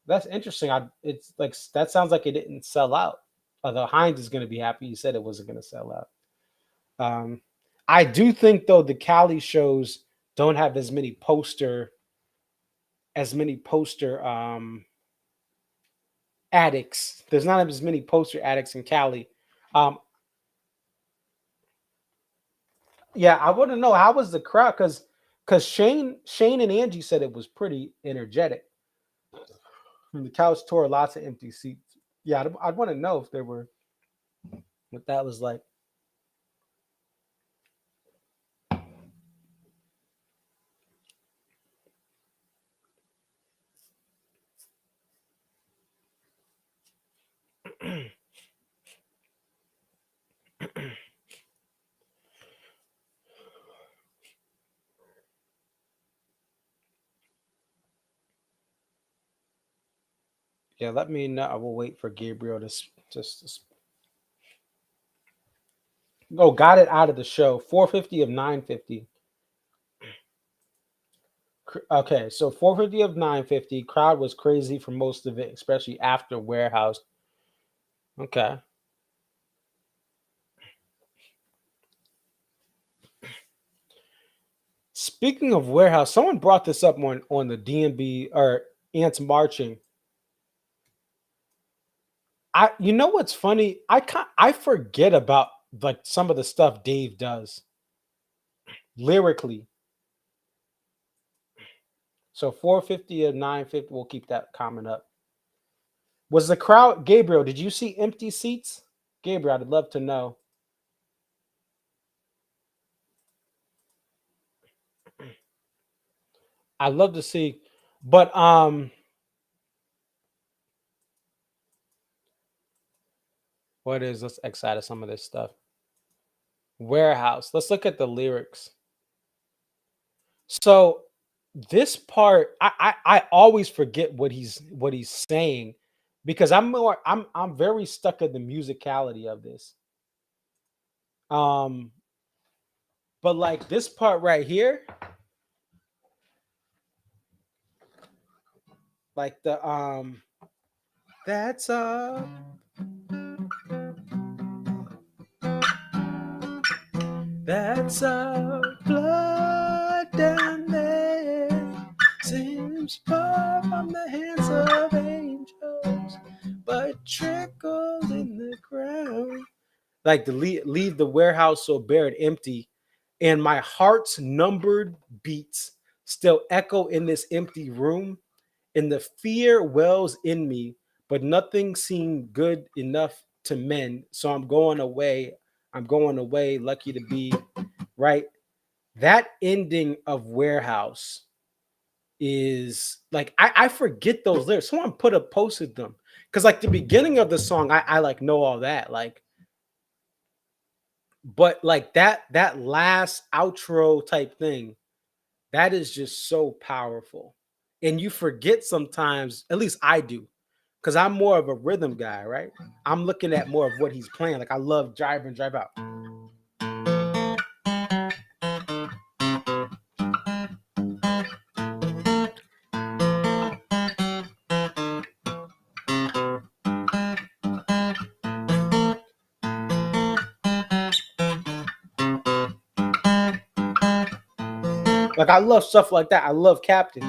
That's interesting. It's like that sounds like it didn't sell out. Although Heinz is going to be happy, he said it wasn't going to sell out. I do think though the Cali shows don't have as many poster addicts. There's not as many poster addicts in Cali. Um, yeah, I want to know how was the crowd because Shane and Angie said it was pretty energetic. And the couch tour, lots of empty seats. Yeah, I'd want to know if there were what that was like. Yeah, let me know. I will wait for Gabriel to just. Oh, got it out of the show. 450 of 950. Okay, so 450 of 950. Crowd was crazy for most of it, especially after Warehouse. Okay. Speaking of Warehouse, someone brought this up on the DMB or Ants Marching. You know what's funny? I forget about like some of the stuff Dave does lyrically. So 450 or 950, we'll keep that comment up. Was the crowd Gabriel? Did you see empty seats? Gabriel, I'd love to know. I'd love to see, but what is let's X out of some of this stuff. Warehouse. Let's look at the lyrics. So this part, I always forget what he's saying because I'm very stuck in the musicality of this. Um, but like this part right here, like the that's blood down there seems far from the hands of angels, but trickled in the ground. Like to leave the warehouse so bare and empty, and my heart's numbered beats still echo in this empty room, and the fear wells in me, but nothing seemed good enough to mend. So I'm going away. Lucky to be right. That ending of Warehouse is like I forget those lyrics. Someone posted them because like the beginning of the song, I like know all that like, but like that last outro type thing, that is just so powerful, and you forget sometimes. At least I do, because I'm more of a rhythm guy, right? I'm looking at more of what he's playing. Like I love Drive In, Drive Out. Like I love stuff like that. I love Captain.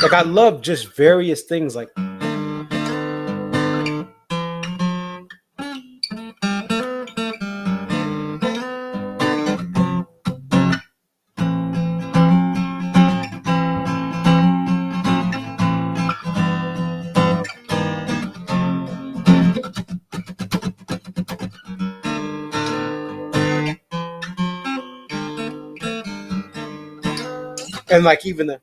Like I love just various things like and like even the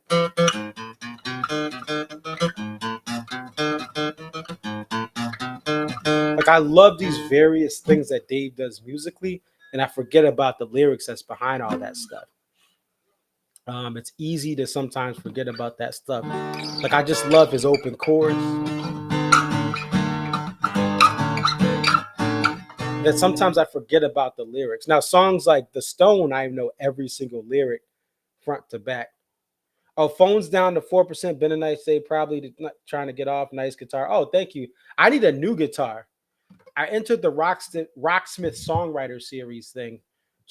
like I love these various things that Dave does musically, and I forget about the lyrics that's behind all that stuff. It's easy to sometimes forget about that stuff. Like I just love his open chords. That sometimes I forget about the lyrics. Now songs like The Stone, I know every single lyric front to back. Oh, phone's down to 4%. Been a nice day. Probably not trying to get off. Nice guitar. Oh, thank you. I need a new guitar. I entered the Rocksmith Songwriter Series thing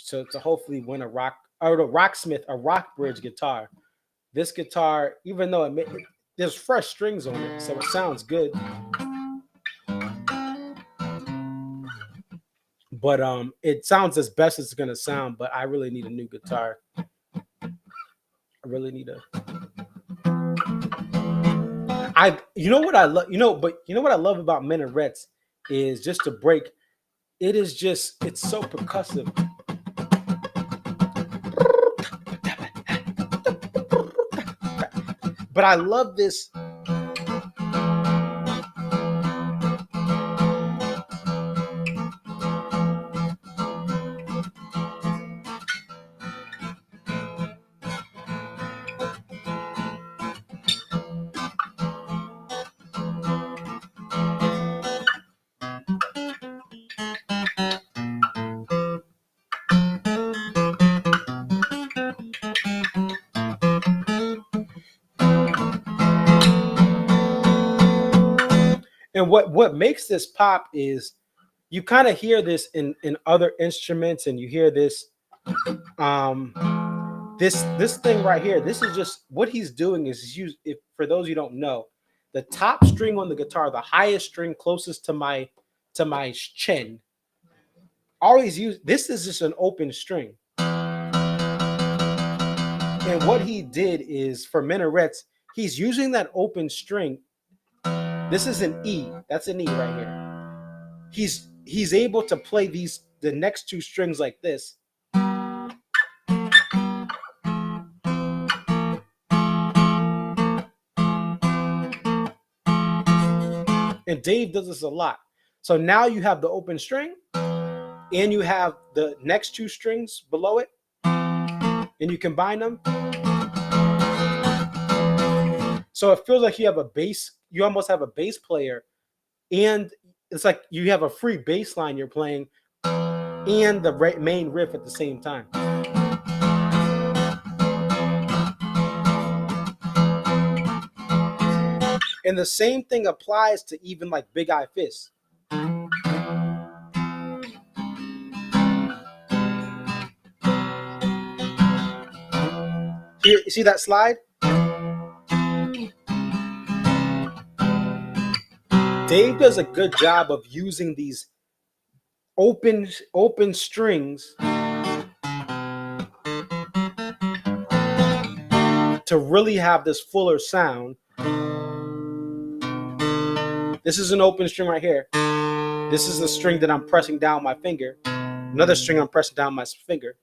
to hopefully win a Rockbridge guitar. This guitar, even though there's fresh strings on it, so it sounds good. But it sounds as best as it's gonna sound. But I really need a new guitar. I really need you know what I love, but you know what I love about Minarets is just to break. It's so percussive. But I love this. And what makes this pop is you kind of hear this in other instruments, and you hear this this thing right here. This is just what he's doing is for those you don't know, the top string on the guitar, the highest string closest to my chin. Always use this is just an open string. And what he did is for Minarets, he's using that open string. This is an E. That's an E right here. He's able to play the next two strings like this. And Dave does this a lot. So now you have the open string and you have the next two strings below it, and you combine them. So it feels like you have a bass. You almost have a bass player, and it's like you have a free bass line you're playing and the main riff at the same time. And the same thing applies to even like Big Eye Fist. Here, you see that slide? Dave does a good job of using these open strings to really have this fuller sound. This is an open string right here. This is the string that I'm pressing down my finger. Another string I'm pressing down my finger.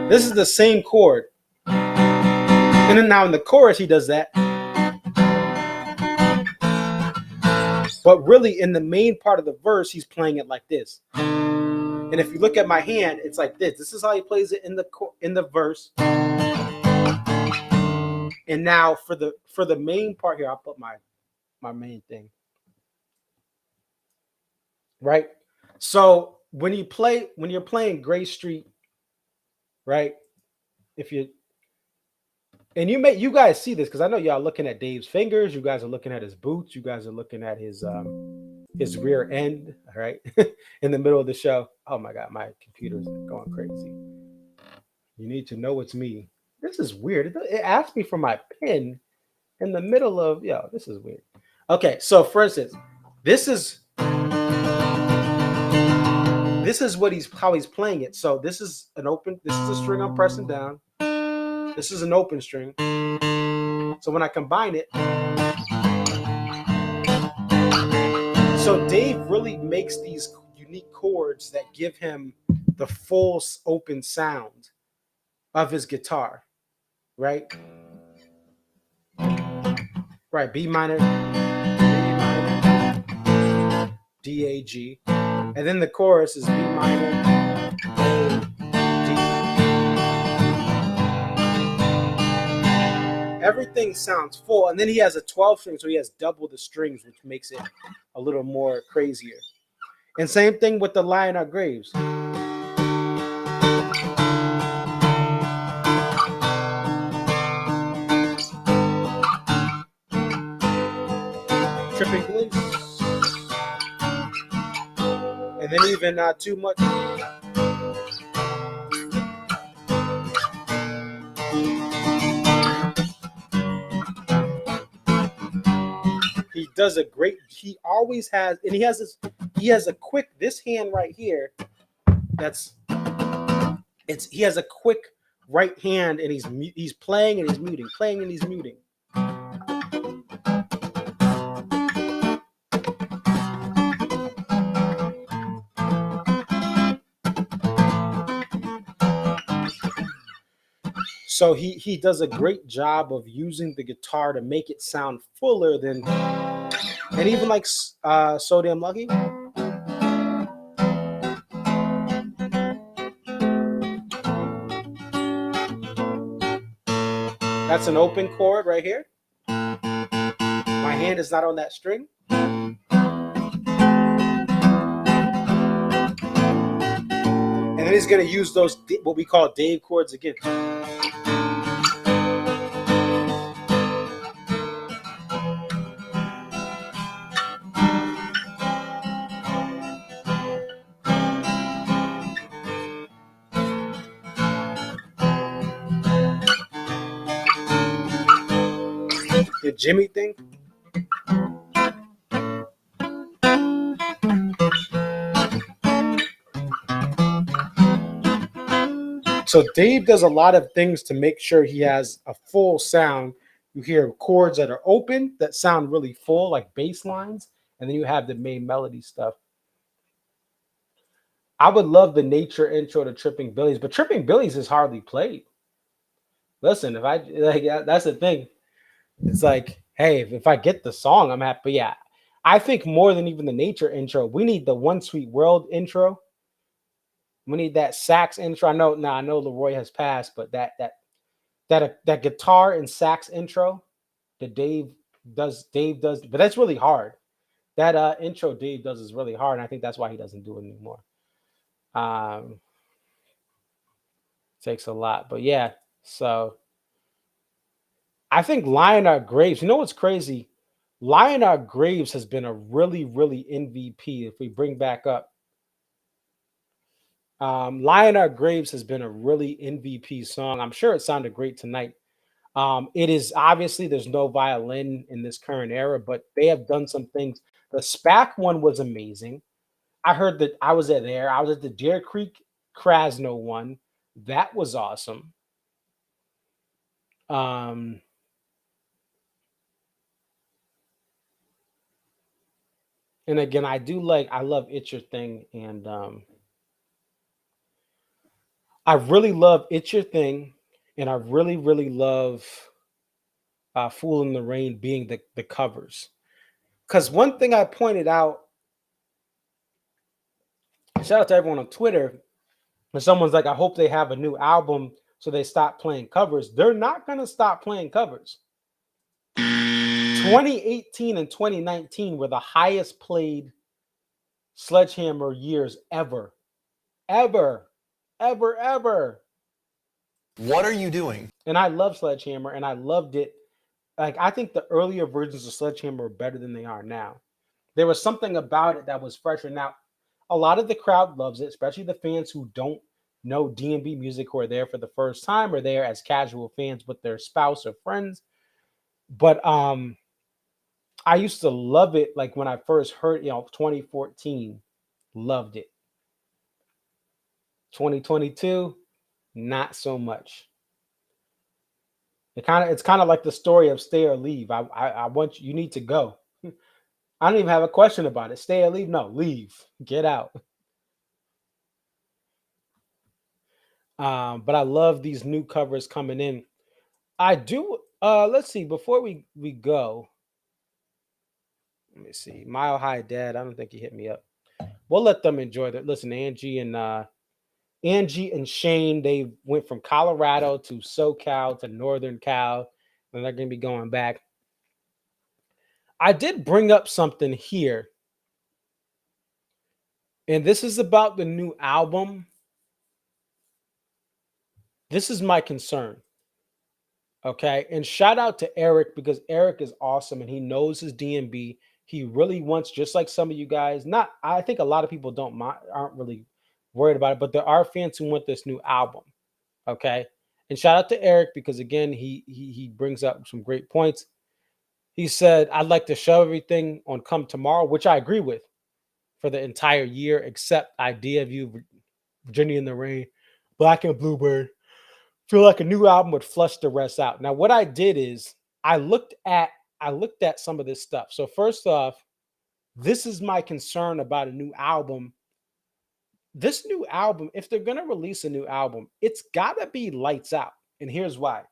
This is the same chord. And then now in the chorus, he does that. But really, in the main part of the verse, he's playing it like this. And if you look at my hand, it's like this. This is how he plays it in the verse. And now for the main part here, I'll put my main thing. Right? So when you're playing Gray Street, right? If you and you guys see this because I know y'all looking at Dave's fingers, you guys are looking at his boots, you guys are looking at his rear end, right? In the middle of the show. Oh my god, my computer's going crazy. You need to know it's me. This is weird. It asked me for my pin in the middle of this is weird. Okay, so for instance, this is how he's playing it. So this is a string I'm pressing down. This is an open string. So when I combine it, so Dave really makes these unique chords that give him the full open sound of his guitar, right? Right, B minor, D, A, G. And then the chorus is B minor, A, D. Everything sounds full. And then he has a 12 string, so he has double the strings, which makes it a little more crazier. And same thing with the Lie in Our Graves. Tripping Blues. And then even not too much. He does a great. He always has, and he has this. He has a quick. This hand right here. He has a quick right hand, and he's playing and he's muting, playing and he's muting. So he does a great job of using the guitar to make it sound fuller than, and even like So Damn Lucky. That's an open chord right here. My hand is not on that string. And then he's going to use those, what we call Dave chords again. The Jimmy thing. So Dave does a lot of things to make sure he has a full sound. You hear chords that are open that sound really full, like bass lines, and then you have the main melody stuff. I would love the nature intro to Tripping Billies, but Tripping Billies is hardly played. Listen, if I like, that's the thing. It's like, hey, if I get the song, I'm happy. But yeah, I think more than even the nature intro, we need the One Sweet World intro. We need that sax intro. I know Leroy has passed, but that guitar and sax intro that Dave does, but that's really hard. That intro Dave does is really hard, and I think that's why he doesn't do it anymore. Takes a lot, but yeah. So I think Lie in Our Graves. You know what's crazy? Lie in Our Graves has been a really, really MVP. If we bring back up, Lie in Our Graves has been a really MVP song. I'm sure it sounded great tonight. It is obviously there's no violin in this current era, but they have done some things. The SPAC one was amazing. I heard that I was at the Deer Creek Krasno one. That was awesome. And again, I love It's Your Thing, and I really love It's Your Thing, and I really, really love Fool in the Rain being the covers. Because one thing I pointed out, shout out to everyone on Twitter, and someone's like, I hope they have a new album so they stopped playing covers. They're not going to stop playing covers. 2018 and 2019 were the highest played Sledgehammer years ever. Ever. What are you doing? And I love Sledgehammer, and I loved it. Like, I think the earlier versions of Sledgehammer are better than they are now. There was something about it that was fresher. Now, a lot of the crowd loves it, especially the fans who don't know D&B music, who are there for the first time or there as casual fans with their spouse or friends. But I used to love it, like when I first heard, 2014, loved it. 2022, not so much. It's kind of like the story of Stay or Leave. I want you need to go. I don't even have a question about it. Stay or leave? No, leave. Get out. But I love these new covers coming in. I do. Let's see. Before we go, let me see. Mile High Dad. I don't think he hit me up. We'll let them enjoy that. Listen, Angie and Shane, they went from Colorado to SoCal to Northern Cal, and they're going to be going back. I did bring up something here, and this is about the new album. This is my concern. Okay, and shout out to Eric, because Eric is awesome and he knows his D&B. He really wants, just like some of you guys, I think a lot of people aren't really worried about it, but there are fans who want this new album. Okay, and shout out to Eric, because again, he brings up some great points. He said, I'd like to show everything on Come Tomorrow, which I agree with, for the entire year, except Idea of You, Virginia in the Rain, Black and Bluebird. Feel like a new album would flush the rest out. Now, what I did is I looked at some of this stuff. So first off, this is my concern about a new album. This new album, if they're going to release a new album, it's got to be lights out. And here's why.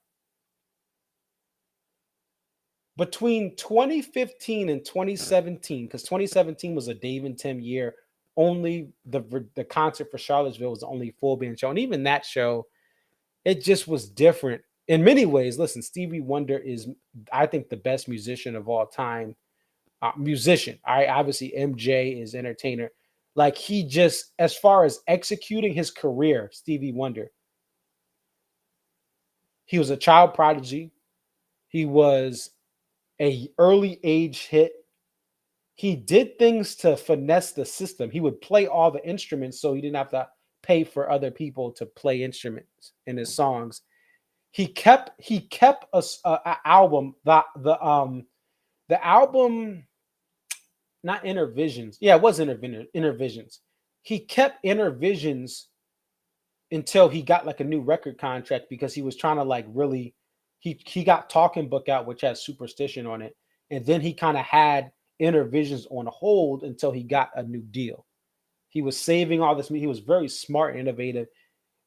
Between 2015 and 2017, because 2017 was a Dave and Tim year, only the concert for Charlottesville was the only full band show. And even that show, it just was different in many ways. Listen, Stevie Wonder is, I think, the best musician of all time. Obviously, MJ is entertainer. Like, he just, as far as executing his career, Stevie Wonder, he was a child prodigy. He was a early age hit. He did things to finesse the system. He would play all the instruments so he didn't have to pay for other people to play instruments in his songs. He kept a album, the album, not Intervisions. Yeah, it was Intervisions. He kept Intervisions until he got like a new record contract, because he was trying to like really, he got Talking Book out, which has Superstition on it, and then he kind of had Intervisions on hold until he got a new deal. He was saving all this. He was very smart and innovative.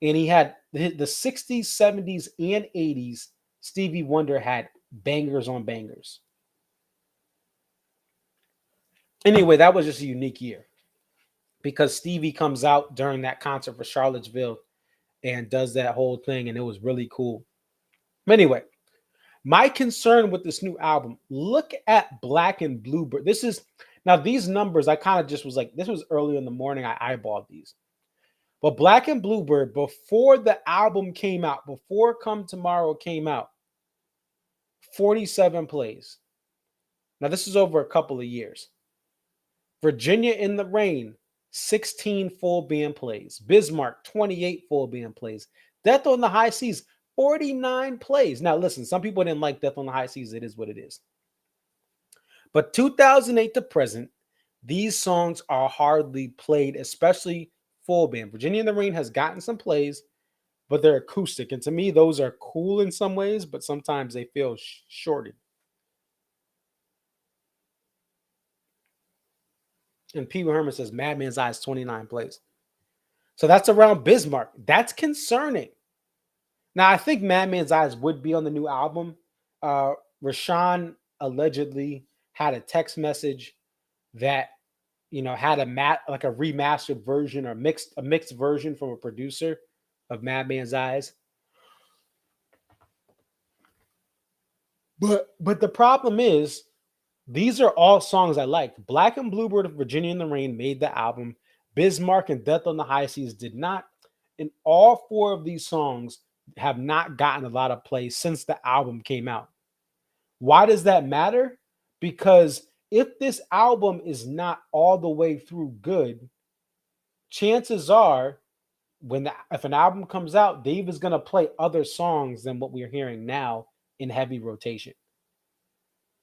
And he had the 60s, 70s, and 80s. Stevie Wonder had bangers on bangers. Anyway, that was just a unique year, because Stevie comes out during that concert for Charlottesville and does that whole thing, and it was really cool. Anyway, my concern with this new album, look at Black and Bluebird. Now, these numbers, I kind of just was like, this was early in the morning. I eyeballed these. But Black and Bluebird, before the album came out, before Come Tomorrow came out, 47 plays. Now, this is over a couple of years. Virginia in the Rain, 16 full band plays. Bismarck, 28 full band plays. Death on the High Seas, 49 plays. Now, listen, some people didn't like Death on the High Seas. It is what it is. But 2008 to present, these songs are hardly played, especially full band. Virginia in the Rain has gotten some plays, but they're acoustic. And to me, those are cool in some ways, but sometimes they feel shorted. And Pee Wee Herman says Madman's Eyes, 29 plays. So that's around Bismarck. That's concerning. Now, I think Madman's Eyes would be on the new album. Rashawn allegedly had a text message that, had a remastered version or a mixed version from a producer of Madman's Eyes. But the problem is, these are all songs I like. Black and Bluebird of Virginia in the Rain made the album. Bismarck and Death on the High Seas did not. And all four of these songs have not gotten a lot of play since the album came out. Why does that matter? Because if this album is not all the way through good, chances are if an album comes out, Dave is going to play other songs than what we're hearing now in heavy rotation.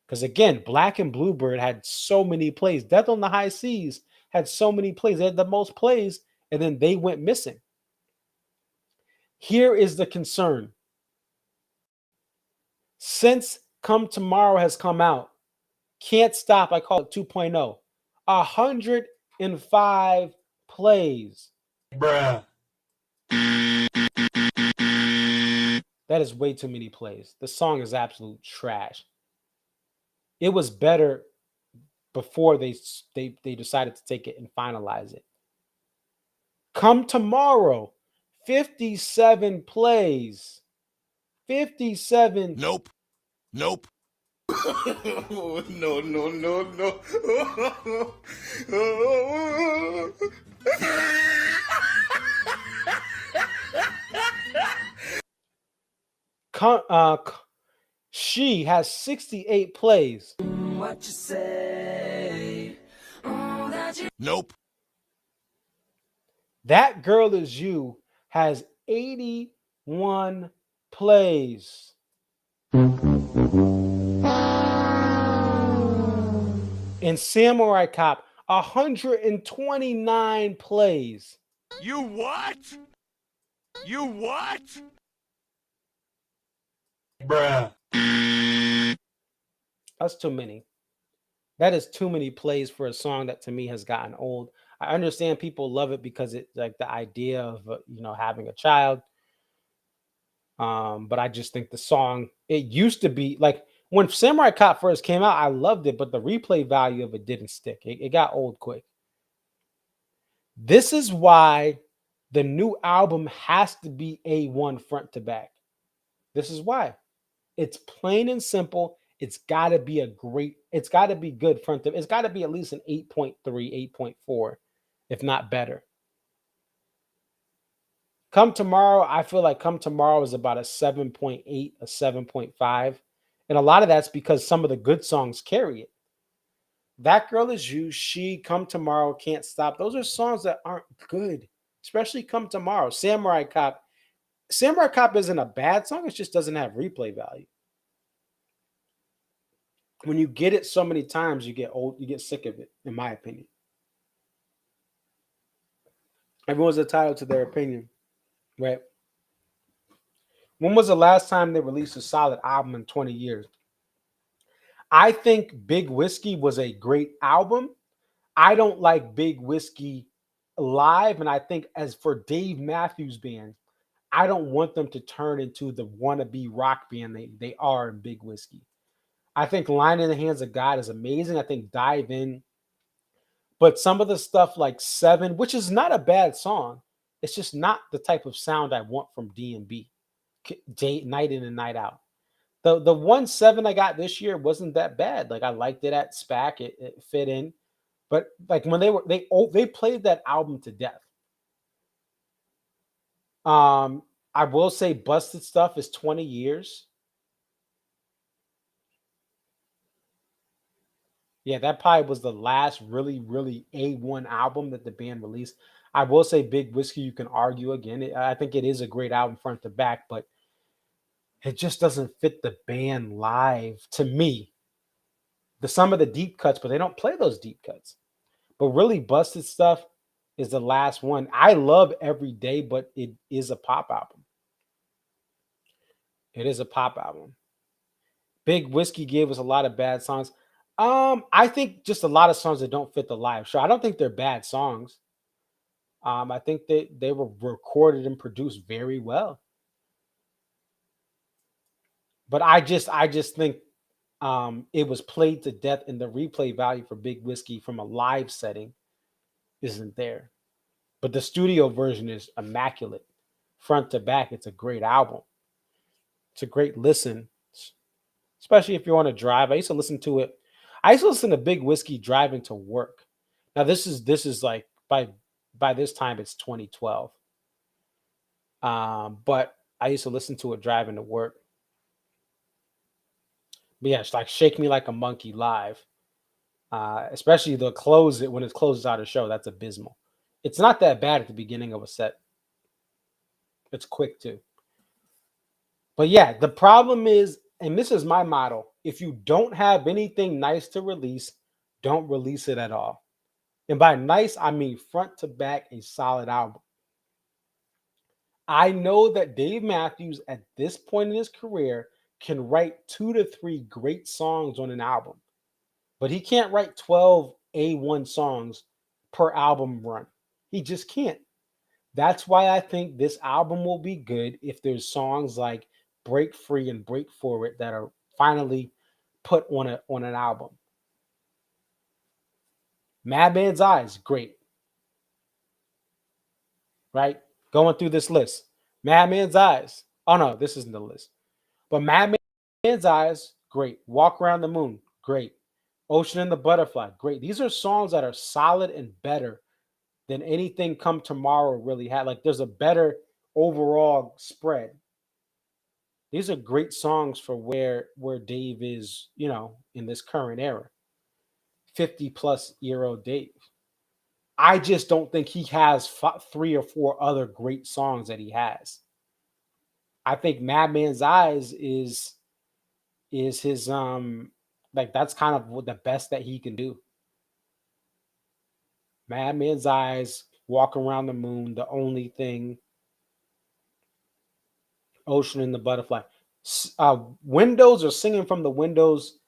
Because again, Black and Bluebird had so many plays. Death on the High Seas had so many plays. They had the most plays, and then they went missing. Here is the concern. Since Come Tomorrow has come out, Can't Stop, I call it 2.0, 105 plays. Bruh. That is way too many plays. The song is absolute trash. It was better before they decided to take it and finalize it. Come Tomorrow, 57 plays. 57. Nope. Nope. No, no, no, no. She has 68 plays. What you say? Nope. That Girl Is You has 81 plays. And Samurai Cop, 129 plays. You what? You what? Bruh. That's too many. That is too many plays for a song that to me has gotten old. I understand people love it because it's like the idea of having a child. But I just think the song, it used to be like when Samurai Cop first came out, I loved it, but the replay value of it didn't stick. It got old quick. This is why the new album has to be A1 front to back. This is why. It's plain and simple. It's got to be it's got to be good front to, it's got to be at least an 8.3, 8.4, if not better. Come Tomorrow, I feel like Come Tomorrow is about a 7.8, a 7.5. And a lot of that's because some of the good songs carry it. That Girl Is You, She, Come Tomorrow, Can't Stop. Those are songs that aren't good, especially Come Tomorrow. Samurai Cop. Samurai Cop isn't a bad song. It just doesn't have replay value. When you get it so many times, you get old, you get sick of it, in my opinion. Everyone's entitled to their opinion, right? When was the last time they released a solid album in 20 years? I think Big Whiskey was a great album. I don't like Big Whiskey live, and I think as for Dave Matthews Band, I don't want them to turn into the wannabe rock band they are in Big Whiskey. I think Line in the Hands of God is amazing. I think Dive In. But some of the stuff like Seven, which is not a bad song, it's just not the type of sound I want from D&B, night in and night out. The 1-7 I got this year wasn't that bad. Like I liked it at SPAC. It fit in. But like when they played that album to death. I will say Busted Stuff is 20 years. Yeah, that probably was the last really, really A1 album that the band released. I will say Big Whiskey, you can argue again. I think it is a great album front to back, but it just doesn't fit the band live to me. Some of the deep cuts, but they don't play those deep cuts. But really Busted Stuff is the last one. I love Every Day, but it is a pop album. It is a pop album. Big Whiskey gave us a lot of bad songs. I think just a lot of songs that don't fit the live show. I don't think they're bad songs. I think they were recorded and produced very well. But I just think it was played to death, and the replay value for Big Whiskey from a live setting isn't there. But the studio version is immaculate. Front to back, it's a great album. It's a great listen. especially if you're on a drive. I used to listen to it. I used to listen to Big Whiskey driving to work. Now this is like by this time it's 2012. But I used to listen to it driving to work. But yeah, it's like Shake Me Like a Monkey live. Especially the close it when it closes out a show. That's abysmal. It's not that bad at the beginning of a set. It's quick too. But yeah, the problem is, and this is my motto: if you don't have anything nice to release, don't release it at all. And by nice, I mean front to back, a solid album. I know that Dave Matthews at this point in his career can write 2 to 3 great songs on an album, but he can't write 12 A1 songs per album run. He just can't. That's why I think this album will be good if there's songs like Break Free and Break Forward that are finally put on an album. Madman's Eyes, great. Right? Going through this list. Madman's Eyes. Oh no, this isn't the list. But Madman's Eyes, great. Walk Around the Moon, great. Ocean and the Butterfly, great. These are songs that are solid and better than anything Come Tomorrow really had. Like there's a better overall spread. These are great songs for where Dave is, in this current era. 50 plus year old Dave. I just don't think he has 3 or 4 other great songs that he has. I think Madman's Eyes is his like that's kind of the best that he can do. Madman's Eyes, Walk Around the Moon, The Only Thing, Ocean and the Butterfly. Windows or Singing from the Windows.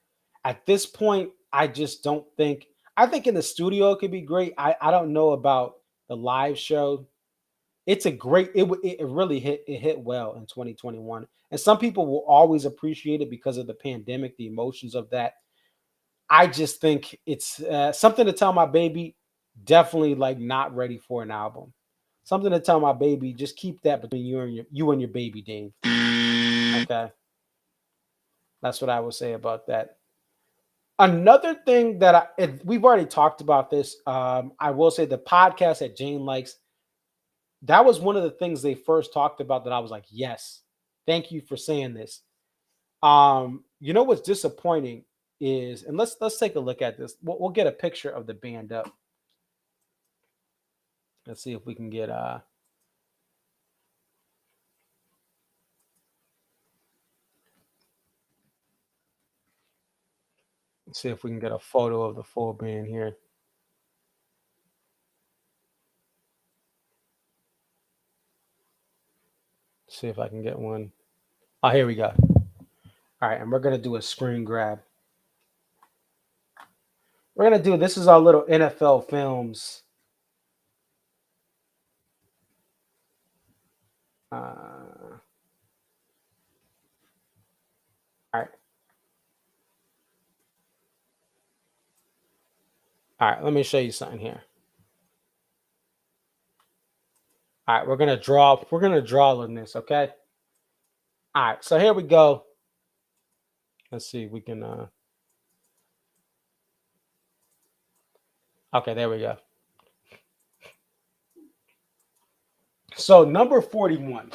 At this point, I just don't think. I think in the studio it could be great. I don't know about the live show. It's a great. It really hit well in 2021, and some people will always appreciate it because of the pandemic, the emotions of that. I just think it's something to tell my baby. Definitely like not ready for an album. Something to tell my baby. Just keep that between you and your baby, Dave. Okay, that's what I would say about that. Another thing that we've already talked about this. I will say the podcast that Jane likes. That was one of the things they first talked about that I was like, yes, thank you for saying this. What's disappointing is, and let's take a look at this. We'll get a picture of the band up. Let's see if we can get let's see if we can get a photo of the full band here. Let's see if I can get one. Oh, here we go. All right, and we're gonna do a screen grab. We're gonna do this is our little NFL films. All right. All right, let me show you something here. All right, we're gonna draw on this, okay? All right, so here we go. Let's see if we can okay, there we go. So number 41.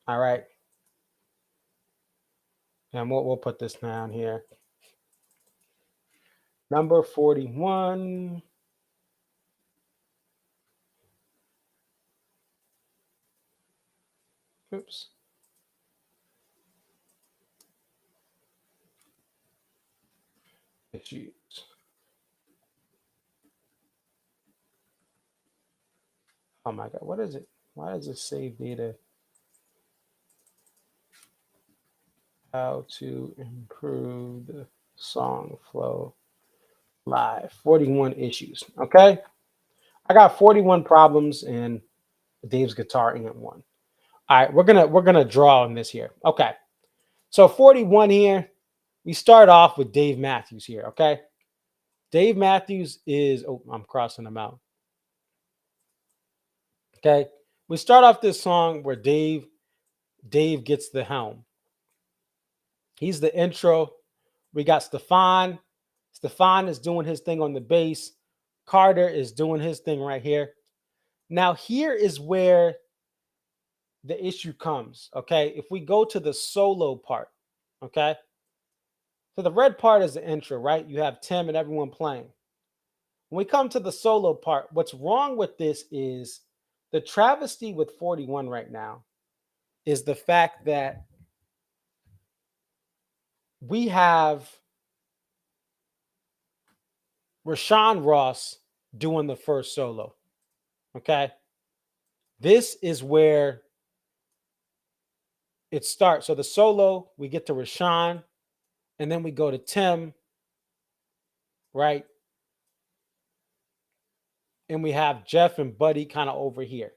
All right. And we'll put this down here. Number 41. Oops. Issues. Oh my God, what is it? Why does it save data? How to improve the song flow live. 41 issues. Okay. I got 41 problems and Dave's guitar ain't one. All right, we're gonna draw on this here. Okay. So 41 here. We start off with Dave Matthews here. Okay. Dave Matthews is I'm crossing them out. Okay. We start off this song where Dave gets the helm. He's the intro. We got Stefan. Stefan is doing his thing on the bass. Carter is doing his thing right here. Now, here is where the issue comes, okay? If we go to the solo part, okay? So the red part is the intro, right? You have Tim and everyone playing. When we come to the solo part, what's wrong with this is the travesty with 41 right now is the fact that we have Rashawn Ross doing the first solo, okay? This is where it starts. So the solo, we get to Rashawn, and then we go to Tim, right? And we have Jeff and Buddy kind of over here.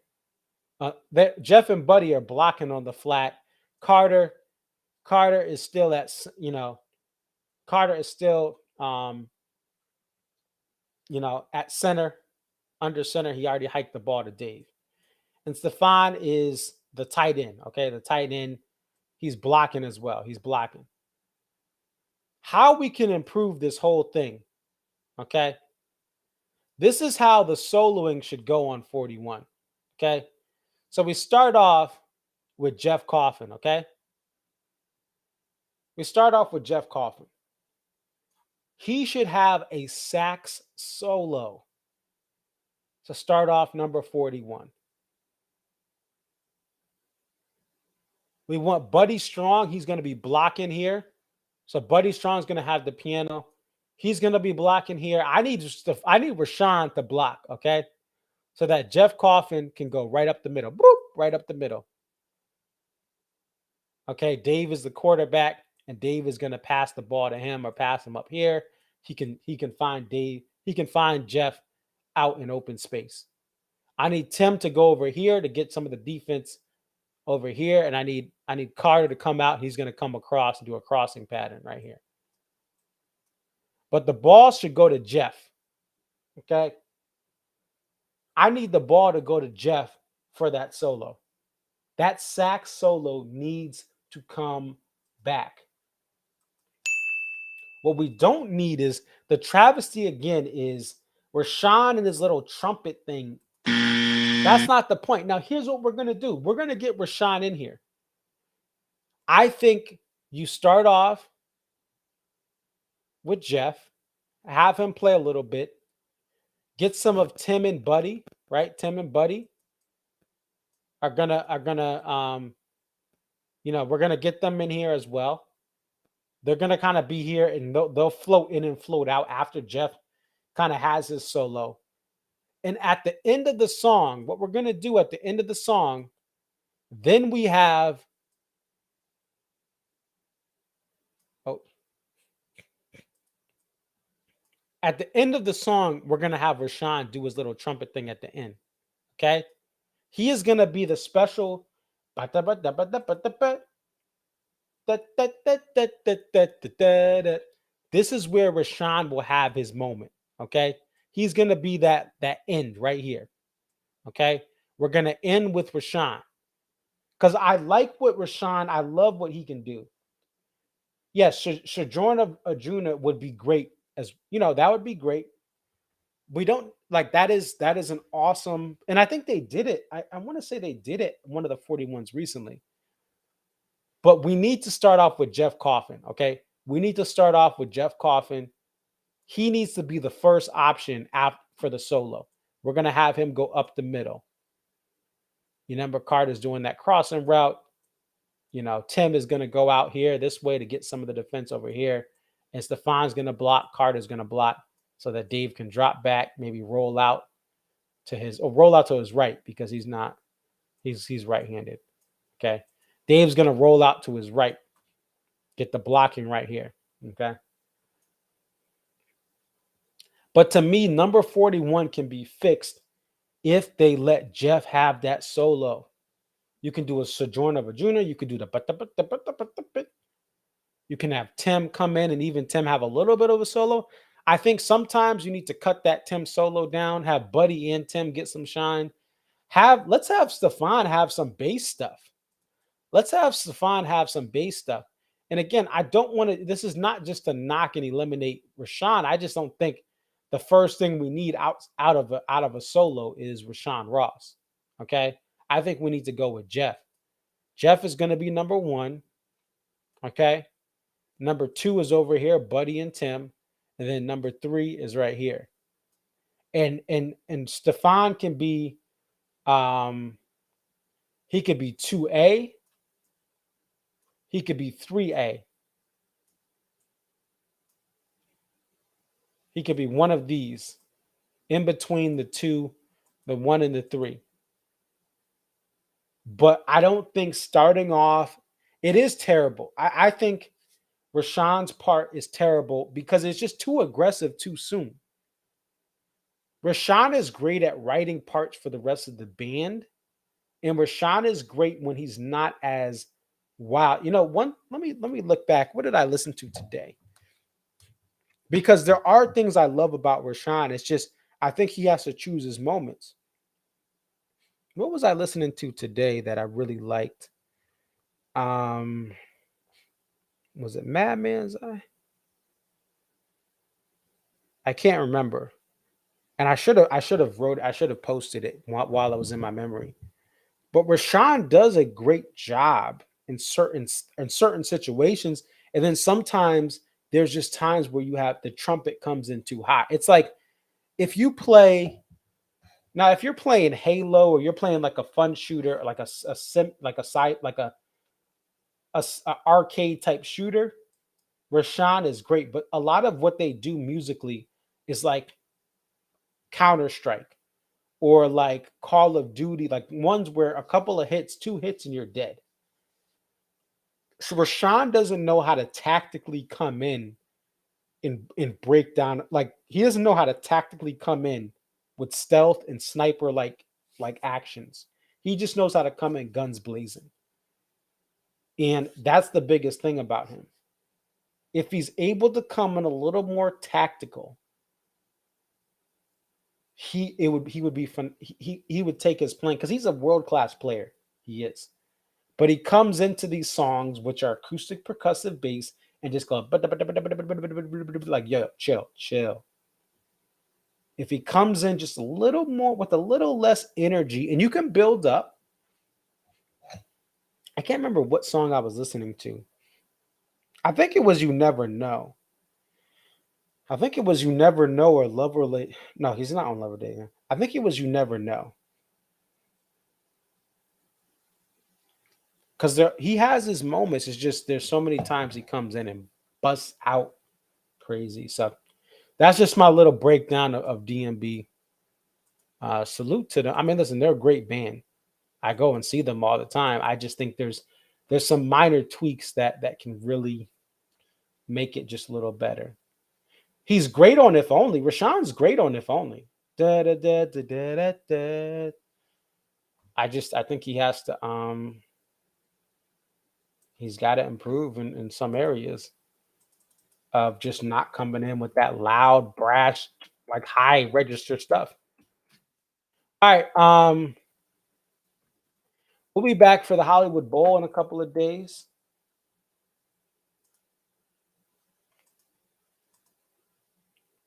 Jeff and Buddy are blocking on the flat. Carter is still at, Carter is still, at center, under center. He already hiked the ball to Dave. And Stefan is the tight end, okay? The tight end, he's blocking as well. He's blocking. How we can improve this whole thing, okay? This is how the soloing should go on 41, okay? So we start off with Jeff Coffin, okay? We start off with Jeff Coffin. He should have a sax solo to start off number 41. We want Buddy Strong. He's going to be blocking here. So Buddy Strong's going to have the piano. He's going to be blocking here. I need Rashawn to block, okay? So that Jeff Coffin can go right up the middle. Boop, right up the middle. Okay, Dave is the quarterback, and Dave is going to pass the ball to him or pass him up here. He can find Dave. He can find Jeff out in open space. I need Tim to go over here to get some of the defense over here, and I need Carter to come out. He's going to come across and do a crossing pattern right here. But the ball should go to Jeff, okay? I need the ball to go to Jeff for that solo. That sax solo needs to come back. What we don't need is the travesty again is Rashawn and his little trumpet thing. That's not the point. Now, here's what we're going to do. We're going to get Rashawn in here. I think you start off with Jeff, have him play a little bit, get some of Tim and Buddy, right? Tim and Buddy are gonna we're gonna get them in here as well. They're gonna kind of be here, and they'll float in and float out after Jeff kind of has his solo. And at the end of the song, what we're gonna do at the end of the song, then we have at the end of the song, we're going to have Rashawn do his little trumpet thing at the end. Okay? He is going to be the special. This is where Rashawn will have his moment. Okay? He's going to be that end right here. Okay? We're going to end with Rashawn. Because I like what Rashawn, I love what he can do. Yes, Sojourner Arjuna would be great. As you know, that would be great. We don't like that is an awesome, and I think they did it. I want to say they did it one of the 41s recently. But we need to start off with Jeff Coffin, okay? We need to start off with Jeff Coffin. He needs to be the first option for the solo. We're gonna have him go up the middle. You remember Carter's doing that crossing route. Tim is gonna go out here this way to get some of the defense over here. And Stefan's going to block. Carter's going to block so that Dave can drop back, maybe roll out to his right because he's right-handed. Okay. Dave's going to roll out to his right. Get the blocking right here. Okay. But to me, number 41 can be fixed if they let Jeff have that solo. You can do a Sojourner of a Junior. You could do the you can have Tim come in and even Tim have a little bit of a solo. I think sometimes you need to cut that Tim solo down, have Buddy and Tim get some shine. Let's have Stefan have some bass stuff. And again, I don't want to. This is not just to knock and eliminate Rashawn. I just don't think the first thing we need out of a solo is Rashawn Ross. Okay, I think we need to go with Jeff. Jeff is going to be number one. Okay, number two is over here, Buddy and Tim, and then number three is right here. And Stefan can be, he could be 2A. He could be 3A. He could be one of these in between the two, the one and the three. But I don't think starting off, it is terrible. I think Rashawn's part is terrible because it's just too aggressive too soon. Rashawn is great at writing parts for the rest of the band. And Rashawn is great when he's not as wild. You know, let me look back. What did I listen to today? Because there are things I love about Rashawn. It's just I think he has to choose his moments. What was I listening to today that I really liked? Was it Madman's Eye? I can't remember. And I should have posted it while it was in my memory. But Rashawn does a great job in certain situations. And then sometimes there's just times where you have the trumpet comes in too hot. It's like if you're playing Halo or you're playing like a fun shooter, like a arcade type shooter, Rashawn is great. But a lot of what they do musically is like Counter-Strike or like Call of Duty, like ones where a couple of hits, 2 hits, and you're dead. So Rashawn doesn't know how to tactically come in and break down. Like he doesn't know how to tactically come in with stealth and sniper like actions. He just knows how to come in guns blazing. And that's the biggest thing about him. If he's able to come in a little more tactical, he would be fun. He would take his playing because he's a world-class player. He is. But he comes into these songs, which are acoustic percussive bass, and just go like, yo, chill. If he comes in just a little more with a little less energy, and you can build up. I can't remember what song I was listening to. I think it was You Never Know. I think it was You Never Know or Love Relate. No, he's not on Love or Dating. I think it was You Never Know. Because he has his moments. It's just there's so many times he comes in and busts out crazy. So that's just my little breakdown of DMB. Salute to them. I mean, listen, they're a great band. I go and see them all the time. I just think there's some minor tweaks that can really make it just a little better. He's great on If Only. Rashawn's great on If Only. Da, da, da, da, da, da, da. I think he has to he's got to improve in some areas of just not coming in with that loud, brash, like high register stuff. All right. We'll be back for the Hollywood Bowl in a couple of days.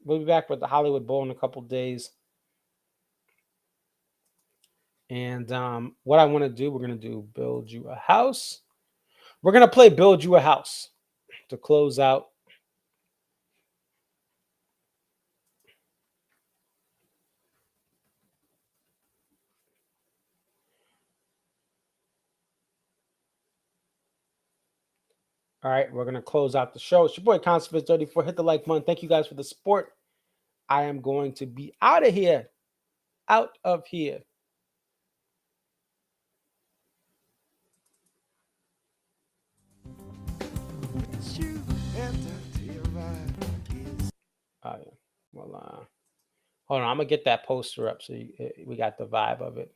We'll be back with the Hollywood Bowl in a couple of days. And what I want to do, we're going to do Build You a House. We're going to play Build You a House to close out. All right, we're going to close out the show. It's your boy, Constance34. Hit the like button. Thank you guys for the support. I am going to be out of here. Out of here. Oh, yeah. Well, hold on. I'm going to get that poster up so we got the vibe of it.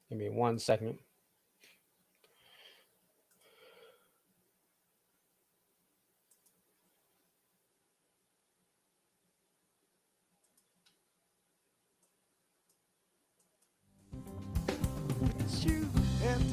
Give me 1 second. It's you and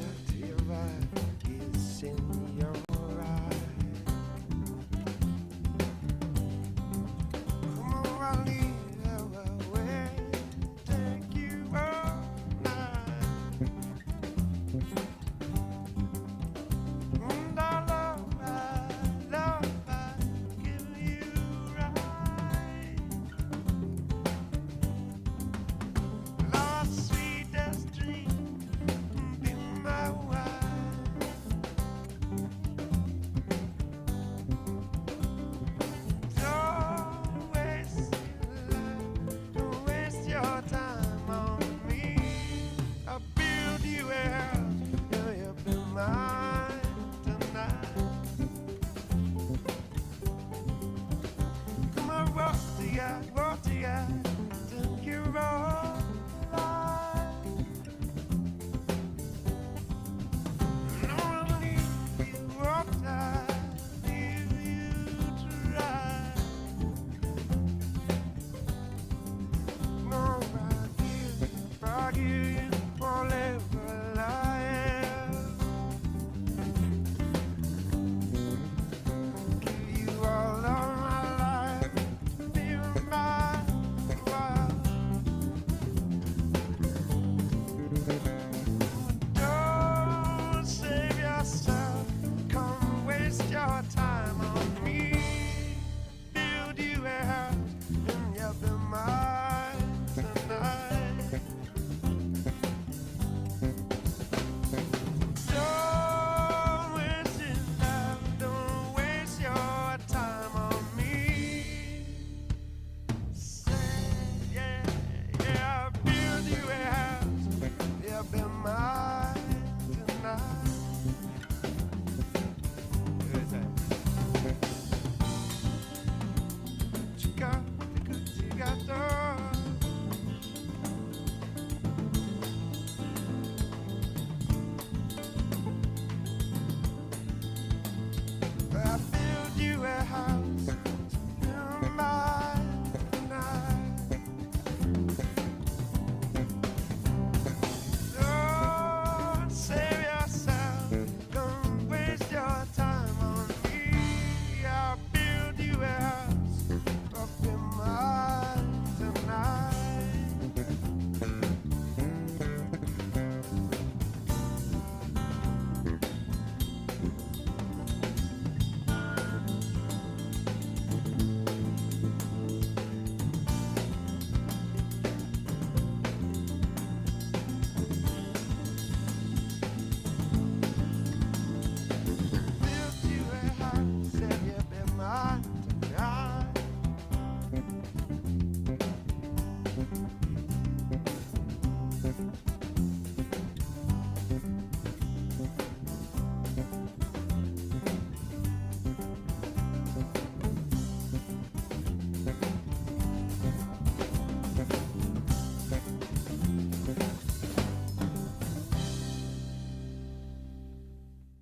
build you a house, you'll be mine tonight. Come on, walk together, till you're all alive. No one leave you all tight, leave you try. No, I give you forever life. Give you all of my life, be my wife. Don't save yourself, come waste your time on me. Build you a house and you'll be mine tonight. Don't waste your time, don't waste your time on me. Say, yeah, yeah, build you a house, you'll be mine tonight. Chica, I